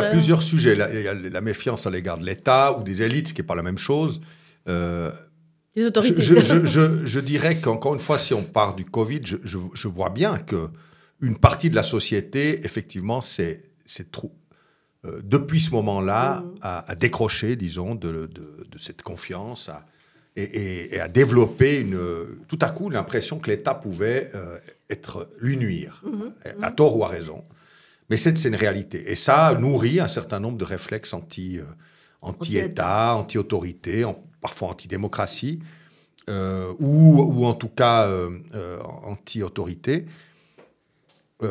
plusieurs sujets. Il y a la méfiance à l'égard de l'État ou des élites, ce qui n'est pas la même chose. Les autorités. Je dirais qu'encore une fois, si on part du Covid, je vois bien qu'une partie de la société, effectivement, c'est trop. Depuis ce moment-là, à décrocher, disons, de cette confiance et à développer tout à coup l'impression que l'État pouvait lui nuire, à tort ou à raison. Mais c'est une réalité. Et ça nourrit un certain nombre de réflexes anti-État, anti-autorité, parfois anti-démocratie, ou en tout cas anti-autorité.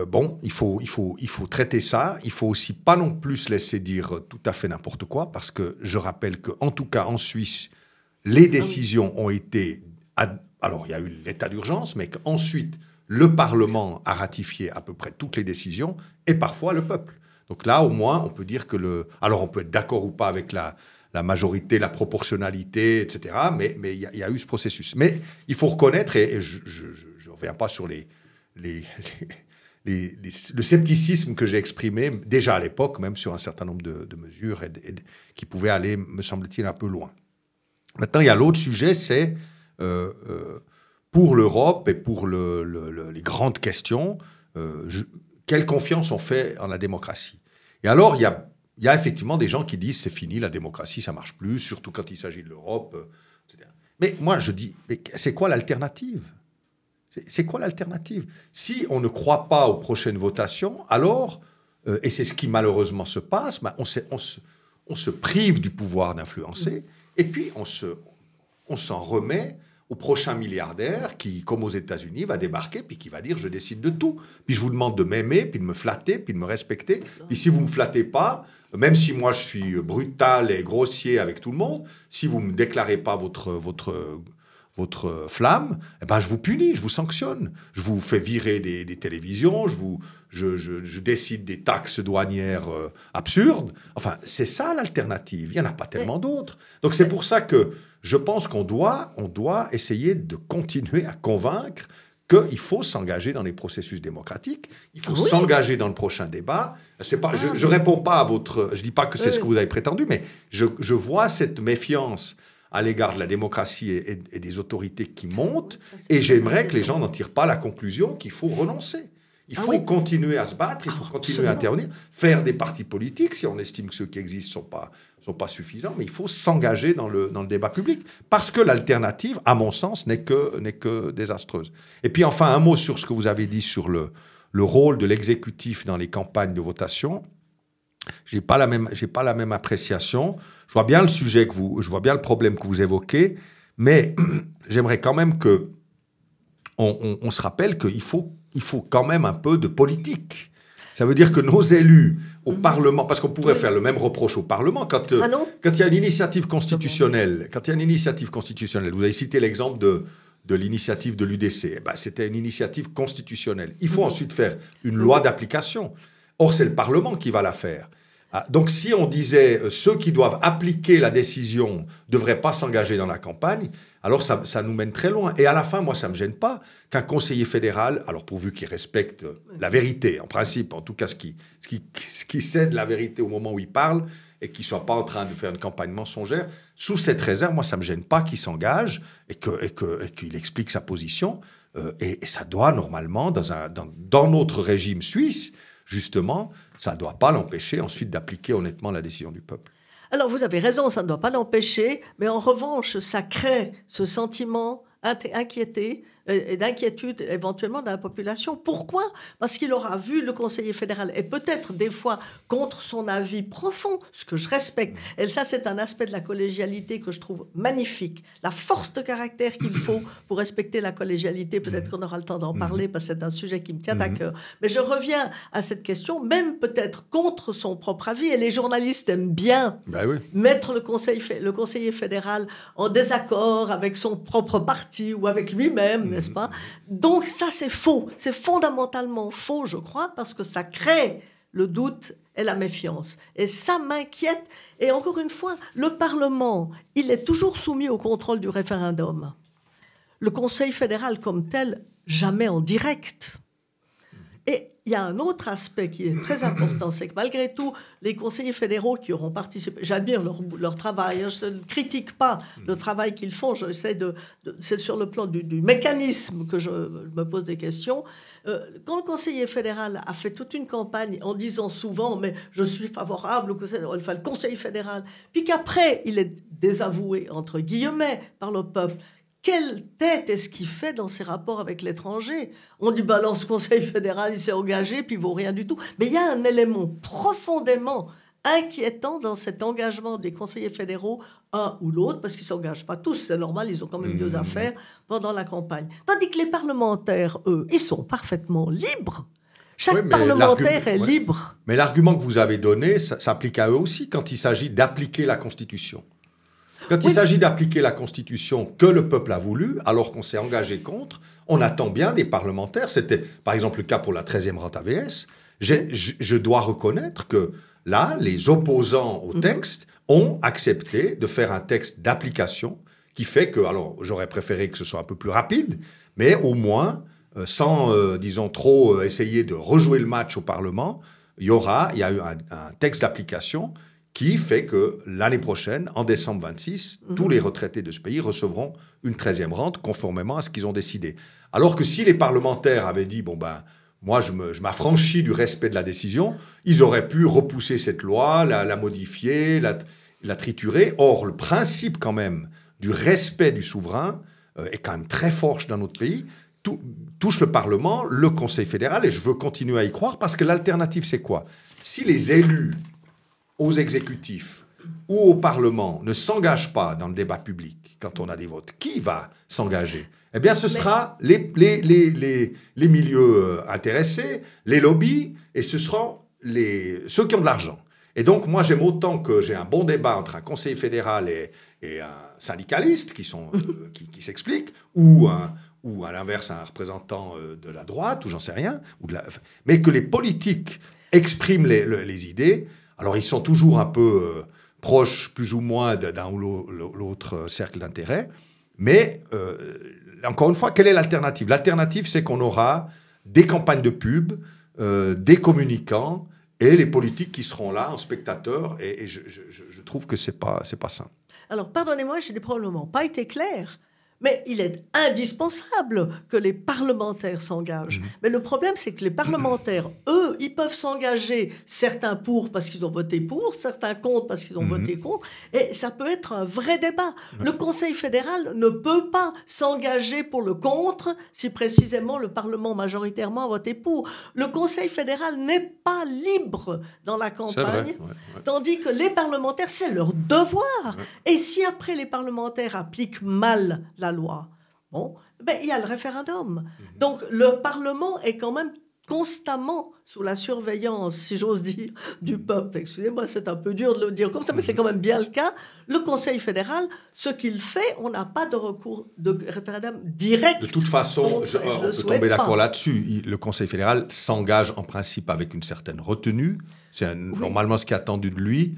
Bon, il faut traiter ça. Il faut aussi pas non plus se laisser dire tout à fait n'importe quoi, parce que je rappelle qu'en tout cas en Suisse, les décisions ont été... Alors, il y a eu l'état d'urgence, mais qu'ensuite, le Parlement a ratifié à peu près toutes les décisions, et parfois le peuple. Donc là, au moins, on peut dire que Alors, on peut être d'accord ou pas avec la majorité, la proportionnalité, etc. Mais il y a eu ce processus. Mais il faut reconnaître, et je ne reviens pas sur le scepticisme que j'ai exprimé déjà à l'époque, même sur un certain nombre de mesures qui pouvaient aller, me semble-t-il, un peu loin. Maintenant, il y a l'autre sujet, c'est pour l'Europe et pour les grandes questions, quelle confiance on fait en la démocratie. Et alors, il y a effectivement des gens qui disent c'est fini, la démocratie, ça ne marche plus, surtout quand il s'agit de l'Europe, etc. Mais moi, je dis, mais c'est quoi l'alternative ? C'est quoi l'alternative ? Si on ne croit pas aux prochaines votations, alors, et c'est ce qui malheureusement se passe, on se prive du pouvoir d'influencer, et puis on s'en remet au prochain milliardaire qui, comme aux États-Unis, va débarquer puis qui va dire « je décide de tout ». Puis je vous demande de m'aimer, puis de me flatter, puis de me respecter. Puis si vous ne me flattez pas, même si moi je suis brutal et grossier avec tout le monde, si vous ne me déclarez pas votre flamme, eh ben je vous punis, je vous sanctionne. Je vous fais virer des télévisions, je décide des taxes douanières absurdes. Enfin, c'est ça l'alternative. Il n'y en a pas tellement d'autres. Donc c'est pour ça que je pense qu'on doit essayer de continuer à convaincre qu'il faut s'engager dans les processus démocratiques, il faut s'engager dans le prochain débat. C'est pas, je ne réponds pas à votre... Je ne dis pas que c'est ce que vous avez prétendu, mais je vois cette méfiance à l'égard de la démocratie et des autorités qui montent, et j'aimerais que les gens n'en tirent pas la conclusion qu'il faut renoncer. Il faut continuer à se battre, il faut continuer à intervenir, faire des partis politiques si on estime que ceux qui existent sont pas suffisants, mais il faut s'engager dans le débat public, parce que l'alternative, à mon sens, n'est que désastreuse. Et puis enfin, un mot sur ce que vous avez dit sur le rôle de l'exécutif dans les campagnes de votation. J'ai pas la même appréciation. Je vois bien je vois bien le problème que vous évoquez, mais j'aimerais quand même que on se rappelle qu'il faut quand même un peu de politique. Ça veut dire que nos élus au Parlement, parce qu'on pourrait faire le même reproche au Parlement, quand il y a une initiative constitutionnelle, vous avez cité l'exemple de l'initiative de l'UDC, eh ben, c'était une initiative constitutionnelle. Il faut ensuite faire une loi d'application. Or, c'est le Parlement qui va la faire. Ah, donc si on disait ceux qui doivent appliquer la décision ne devraient pas s'engager dans la campagne, alors ça nous mène très loin. Et à la fin, moi, ça ne me gêne pas qu'un conseiller fédéral, alors pourvu qu'il respecte la vérité, en principe, en tout cas ce qui cède la vérité au moment où il parle, et qu'il ne soit pas en train de faire une campagne mensongère, sous cette réserve, moi, ça ne me gêne pas qu'il s'engage et qu'il explique sa position. Et ça doit, normalement, dans notre régime suisse, justement, ça ne doit pas l'empêcher ensuite d'appliquer honnêtement la décision du peuple. Alors, vous avez raison, ça ne doit pas l'empêcher, mais en revanche, ça crée ce sentiment inquiété et d'inquiétude éventuellement dans la population. Pourquoi ? Parce qu'il aura vu le conseiller fédéral et peut-être des fois contre son avis profond, ce que je respecte. Et ça, c'est un aspect de la collégialité que je trouve magnifique. La force de caractère qu'il faut pour respecter la collégialité. Peut-être qu'on aura le temps d'en parler parce que c'est un sujet qui me tient à cœur. Mais je reviens à cette question, même peut-être contre son propre avis. Et les journalistes aiment bien mettre le conseiller fédéral en désaccord avec son propre parti ou avec lui-même, n'est-ce pas ? Donc ça, c'est faux. C'est fondamentalement faux, je crois, parce que ça crée le doute et la méfiance. Et ça m'inquiète. Et encore une fois, le Parlement, il est toujours soumis au contrôle du référendum. Le Conseil fédéral comme tel, jamais en direct. Et il y a un autre aspect qui est très important, c'est que malgré tout, les conseillers fédéraux qui auront participé, j'admire leur travail, je ne critique pas le travail qu'ils font, c'est sur le plan du mécanisme que je me pose des questions. Quand le conseiller fédéral a fait toute une campagne en disant souvent « mais je suis favorable au le conseil fédéral », puis qu'après, il est désavoué, entre guillemets, par le peuple, quelle tête est-ce qu'il fait dans ses rapports avec l'étranger ? On dit, bah, ce Conseil fédéral, il s'est engagé, puis il vaut rien du tout. Mais il y a un élément profondément inquiétant dans cet engagement des conseillers fédéraux, un ou l'autre, parce qu'ils ne s'engagent pas tous, c'est normal, ils ont quand même deux affaires pendant la campagne. Tandis que les parlementaires, eux, ils sont parfaitement libres. Chaque parlementaire est libre. Mais l'argument que vous avez donné, ça s'applique à eux aussi quand il s'agit d'appliquer la Constitution. Quand il s'agit d'appliquer la Constitution que le peuple a voulu, alors qu'on s'est engagé contre, on attend bien des parlementaires. C'était par exemple le cas pour la 13e rente AVS. Je dois reconnaître que là, les opposants au texte ont accepté de faire un texte d'application qui fait que, alors j'aurais préféré que ce soit un peu plus rapide, mais au moins, sans, disons, trop essayer de rejouer le match au Parlement, il y a eu un texte d'application qui fait que l'année prochaine, en décembre 26, tous les retraités de ce pays recevront une 13e rente conformément à ce qu'ils ont décidé. Alors que si les parlementaires avaient dit, bon ben, moi je m'affranchis du respect de la décision, ils auraient pu repousser cette loi, la modifier, la triturer. Or, le principe quand même du respect du souverain est quand même très fort dans notre pays, touche le Parlement, le Conseil fédéral, et je veux continuer à y croire parce que l'alternative c'est quoi ? Si les élus aux exécutifs ou au Parlement ne s'engagent pas dans le débat public quand on a des votes, qui va s'engager ? Eh bien, ce sera les milieux intéressés, les lobbies, et ce seront ceux qui ont de l'argent. Et donc, moi, j'aime autant que j'ai un bon débat entre un conseiller fédéral et un syndicaliste qui s'expliquent, ou à l'inverse, un représentant de la droite, ou j'en sais rien, mais que les politiques expriment les idées. Alors, ils sont toujours un peu proches, plus ou moins, d'un ou l'autre cercle d'intérêt. Mais, encore une fois, quelle est l'alternative ? L'alternative, c'est qu'on aura des campagnes de pub, des communicants et les politiques qui seront là en spectateurs. Et je trouve que c'est pas sain. Alors, pardonnez-moi, je n'ai probablement pas été clair. Mais il est indispensable que les parlementaires s'engagent. Mais le problème, c'est que les parlementaires, eux, ils peuvent s'engager, certains pour parce qu'ils ont voté pour, certains contre parce qu'ils ont voté contre, et ça peut être un vrai débat. Le Conseil fédéral ne peut pas s'engager pour le contre si précisément le Parlement majoritairement a voté pour. Le Conseil fédéral n'est pas libre dans la campagne, tandis que les parlementaires, c'est leur devoir. Et si après les parlementaires appliquent mal la loi, bon, ben, il y a le référendum. Donc, le Parlement est quand même constamment sous la surveillance, si j'ose dire, du peuple. Excusez-moi, c'est un peu dur de le dire comme ça, mais c'est quand même bien le cas. Le Conseil fédéral, ce qu'il fait, on n'a pas de recours de référendum direct. De toute façon, on peut tomber d'accord là-dessus. Le Conseil fédéral s'engage en principe avec une certaine retenue. C'est normalement ce qui est attendu de lui.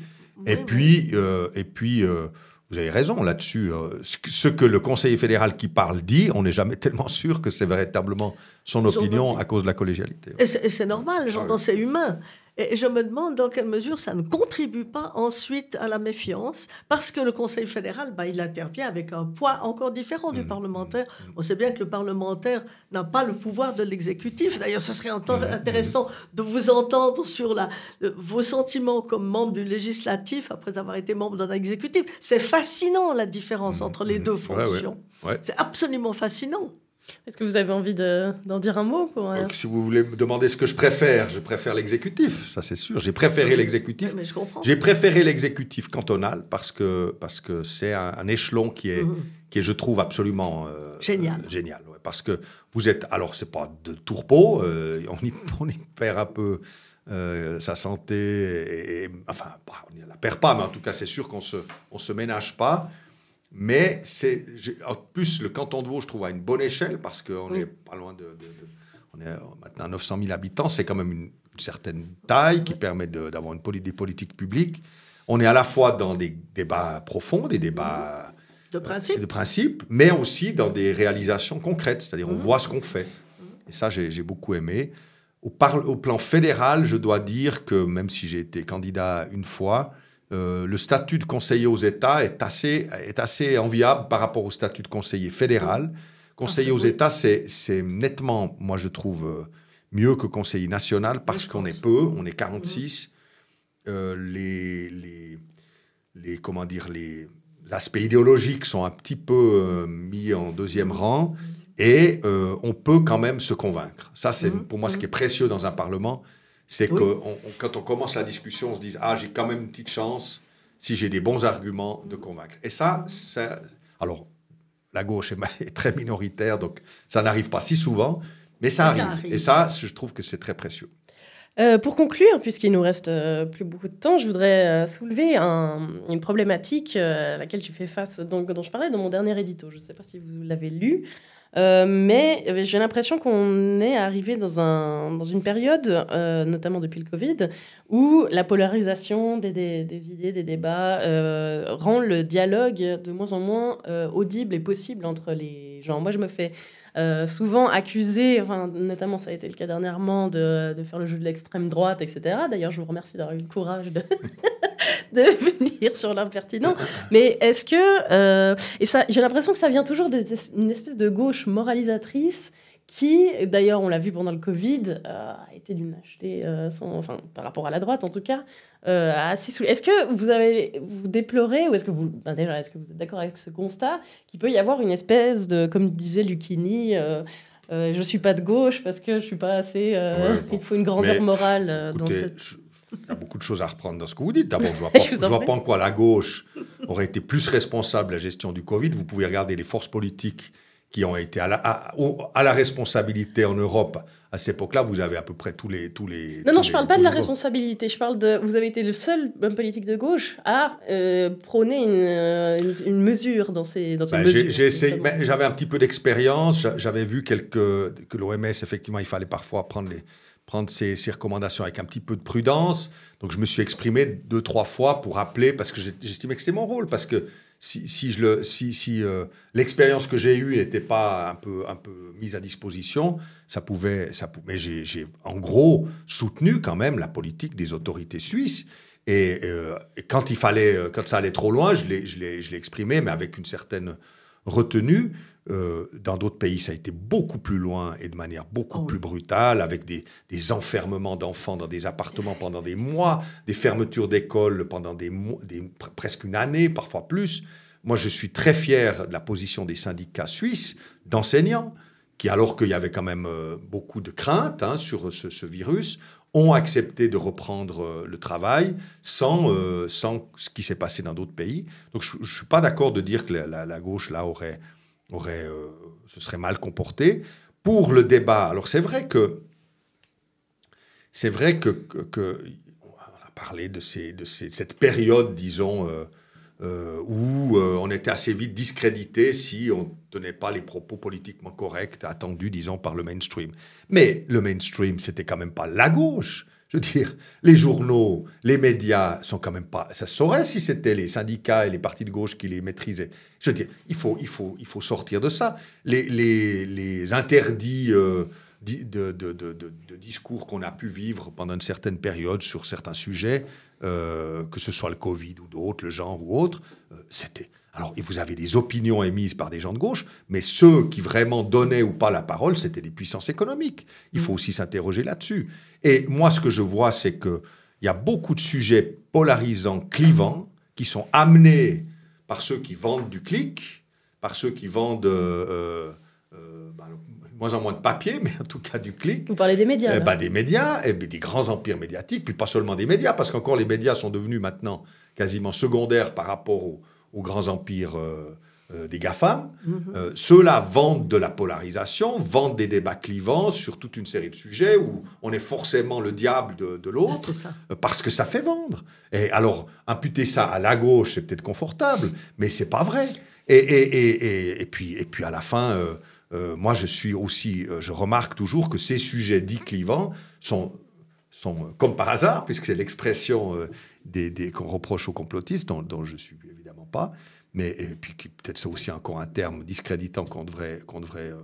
Et puis, vous avez raison là-dessus. Ce que le conseiller fédéral qui parle dit, on n'est jamais tellement sûr que c'est véritablement son opinion à cause de la collégialité. Et c'est normal, j'entends, c'est humain. Et je me demande dans quelle mesure ça ne contribue pas ensuite à la méfiance, parce que le Conseil fédéral, il intervient avec un poids encore différent du parlementaire. On sait bien que le parlementaire n'a pas le pouvoir de l'exécutif. D'ailleurs, ce serait intéressant de vous entendre sur vos sentiments comme membre du législatif après avoir été membre d'un exécutif. C'est fascinant, la différence entre les deux fonctions. Ouais. C'est absolument fascinant. Est-ce que vous avez envie d'en dire un mot Si vous voulez me demander ce que je préfère l'exécutif, ça c'est sûr. J'ai préféré l'exécutif. Mais je comprends. J'ai préféré l'exécutif cantonal parce que c'est un échelon qui est, je trouve, absolument génial. Génial, ouais. Parce que vous êtes... Alors, c'est pas de tourpeau, on y perd un peu sa santé. Enfin, on ne la perd pas, mais en tout cas, c'est sûr qu'on se ménage pas. Mais en plus, le canton de Vaud, je trouve, à une bonne échelle, parce qu'on n'est pas loin on est maintenant 900 000 habitants, c'est quand même une certaine taille qui permet d'avoir des politiques publiques. On est à la fois dans des débats profonds, des débats de principe, mais aussi dans des réalisations concrètes, c'est-à-dire on voit ce qu'on fait. Et ça, j'ai beaucoup aimé. Au plan fédéral, je dois dire que, même si j'ai été candidat une fois, le statut de conseiller aux États est assez enviable par rapport au statut de conseiller fédéral. Conseiller aux États, c'est nettement, moi je trouve, mieux que conseiller national parce qu'on est peu, on est 46. Les aspects idéologiques sont un petit peu mis en deuxième rang et on peut quand même se convaincre. Ça, c'est pour moi ce qui est précieux dans un Parlement. C'est que quand on commence la discussion, on se dit « Ah, j'ai quand même une petite chance, si j'ai des bons arguments, de convaincre. » Et ça, alors, la gauche est très minoritaire, donc ça n'arrive pas si souvent, mais ça arrive. Et ça, je trouve que c'est très précieux. Pour conclure, puisqu'il nous reste plus beaucoup de temps, je voudrais soulever une problématique à laquelle tu fais face, dont je parlais dans mon dernier édito. Je ne sais pas si vous l'avez lu. Mais j'ai l'impression qu'on est arrivé dans une période, notamment depuis le Covid, où la polarisation des idées, des débats rend le dialogue de moins en moins audible et possible entre les gens. Moi, je me fais souvent accuser, notamment ça a été le cas dernièrement, de faire le jeu de l'extrême droite, etc. D'ailleurs, je vous remercie d'avoir eu le courage de venir sur l'impertinent. Mais est-ce que... et ça, j'ai l'impression que ça vient toujours d'une espèce de gauche moralisatrice qui, d'ailleurs, on l'a vu pendant le Covid, a été d'une lâcheté, par rapport à la droite en tout cas, assez saoulée. Est-ce que vous déplorez, ou est-ce que est-ce que vous êtes d'accord avec ce constat, qu'il peut y avoir une espèce de, comme disait Lucchini, je ne suis pas de gauche parce que je ne suis pas assez... il faut une grandeur morale dans cette... Il y a beaucoup de choses à reprendre dans ce que vous dites. D'abord, je ne vois pas en quoi la gauche aurait été plus responsable de la gestion du Covid. Vous pouvez regarder les forces politiques qui ont été à la responsabilité en Europe. À cette époque-là, vous avez à peu près tous les... Non, je ne parle pas de la responsabilité. Je parle de... Vous avez été le seul homme politique de gauche à prôner une mesure dans ces mesures. J'ai essayé, j'avais un petit peu d'expérience. J'avais vu que l'OMS, effectivement, il fallait parfois prendre ces recommandations avec un petit peu de prudence. Donc, je me suis exprimé 2-3 fois pour rappeler, parce que j'estimais que c'était mon rôle, parce que si l'expérience que j'ai eue n'était pas un peu mise à disposition, mais j'ai en gros soutenu quand même la politique des autorités suisses. Et quand ça allait trop loin, je l'ai exprimé, mais avec une certaine retenue. Dans d'autres pays, ça a été beaucoup plus loin et de manière beaucoup plus brutale, avec des enfermements d'enfants dans des appartements pendant des mois, des fermetures d'écoles pendant presque une année, parfois plus. Moi, je suis très fier de la position des syndicats suisses d'enseignants, qui, alors qu'il y avait quand même beaucoup de craintes sur ce virus, ont accepté de reprendre le travail sans ce qui s'est passé dans d'autres pays. Donc, je ne suis pas d'accord de dire que la gauche, là, se serait mal comportée. Pour le débat, alors c'est vrai que c'est vrai on a parlé de cette période, disons, où on était assez vite discrédité si on ne tenait pas les propos politiquement corrects attendus, disons, par le mainstream. Mais le mainstream, c'était quand même pas la gauche. Je veux dire, les journaux, les médias sont quand même pas... Ça se saurait si c'était les syndicats et les partis de gauche qui les maîtrisaient. Je veux dire, il faut sortir de ça. Les interdits de discours qu'on a pu vivre pendant une certaine période sur certains sujets, que ce soit le Covid ou d'autres, le genre ou autre, c'était... Alors, vous avez des opinions émises par des gens de gauche, mais ceux qui vraiment donnaient ou pas la parole, c'était des puissances économiques. Il faut aussi s'interroger là-dessus. Et moi, ce que je vois, c'est qu'il y a beaucoup de sujets polarisants, clivants, qui sont amenés par ceux qui vendent du clic, par ceux qui vendent de moins en moins de papier, mais en tout cas du clic. Vous parlez des médias. Des médias, et des grands empires médiatiques, puis pas seulement des médias, parce qu'encore les médias sont devenus maintenant quasiment secondaires par rapport aux grands empires des GAFAM. Ceux-là vendent de la polarisation, vendent des débats clivants sur toute une série de sujets où on est forcément le diable de l'autre, parce que ça fait vendre. Et alors, imputer ça à la gauche, c'est peut-être confortable, mais c'est pas vrai. Et puis à la fin, moi je remarque toujours que ces sujets dits clivants sont comme par hasard, puisque c'est l'expression qu'on reproche aux complotistes, dont je ne suis évidemment pas, mais et puis peut-être c'est aussi encore un terme discréditant qu'on devrait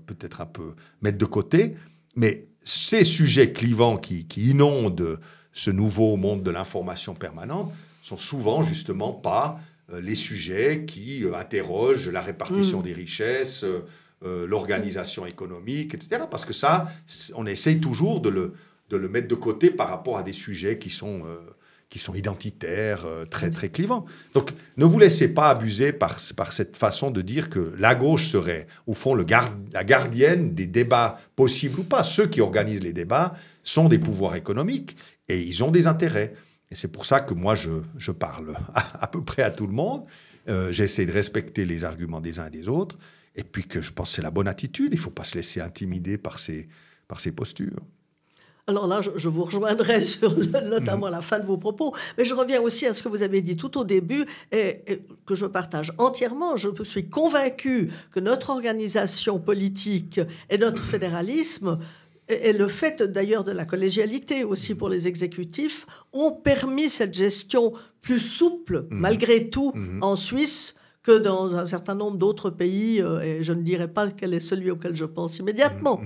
peut-être un peu mettre de côté. Mais ces sujets clivants qui inondent ce nouveau monde de l'information permanente sont souvent justement pas les sujets qui interrogent la répartition des richesses, l'organisation économique, etc. Parce que ça, on essaye toujours de le mettre de côté par rapport à des sujets qui sont identitaires, très, très clivants. Donc, ne vous laissez pas abuser par cette façon de dire que la gauche serait, au fond, la gardienne des débats possibles ou pas. Ceux qui organisent les débats sont des pouvoirs économiques et ils ont des intérêts. Et c'est pour ça que moi, je parle à peu près à tout le monde. J'essaie de respecter les arguments des uns et des autres. Et puis que je pense que c'est la bonne attitude. Il ne faut pas se laisser intimider par ces postures. Alors là, je vous rejoindrai sur notamment la fin de vos propos, mais je reviens aussi à ce que vous avez dit tout au début et que je partage entièrement. Je suis convaincue que notre organisation politique et notre fédéralisme et le fait d'ailleurs de la collégialité aussi pour les exécutifs ont permis cette gestion plus souple, malgré tout, en Suisse, que dans un certain nombre d'autres pays, et je ne dirais pas quel est celui auquel je pense immédiatement.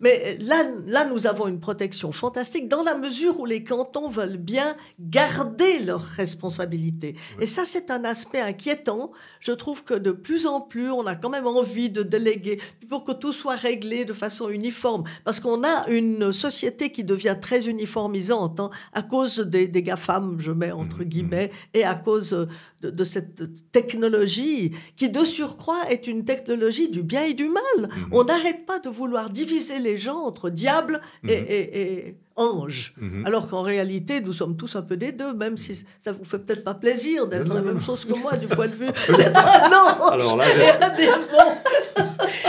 Mais là, nous avons une protection fantastique dans la mesure où les cantons veulent bien garder leurs responsabilités. Et ça, c'est un aspect inquiétant. Je trouve que de plus en plus, on a quand même envie de déléguer pour que tout soit réglé de façon uniforme. Parce qu'on a une société qui devient très uniformisante à cause des GAFAM, je mets entre guillemets, et à cause de cette technologie qui, de surcroît, est une technologie du bien et du mal. On n'arrête pas de vouloir diviser les gens entre diable et ange. Alors qu'en réalité, nous sommes tous un peu des deux, même si ça vous fait peut-être pas plaisir d'être la même chose que moi du point de vue d'être un ange. Alors là, et un démon.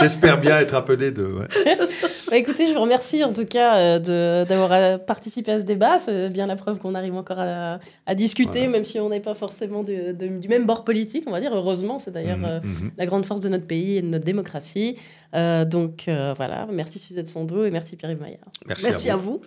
J'espère bien être un peu des deux. Ouais. Écoutez, je vous remercie en tout cas d'avoir participé à ce débat. C'est bien la preuve qu'on arrive encore à discuter, même si on n'est pas forcément du même bord politique, on va dire. Heureusement, c'est d'ailleurs la grande force de notre pays et de notre démocratie. Donc voilà, merci Suzette Sandeau et merci Pierre-Yves Maillard. Merci à vous.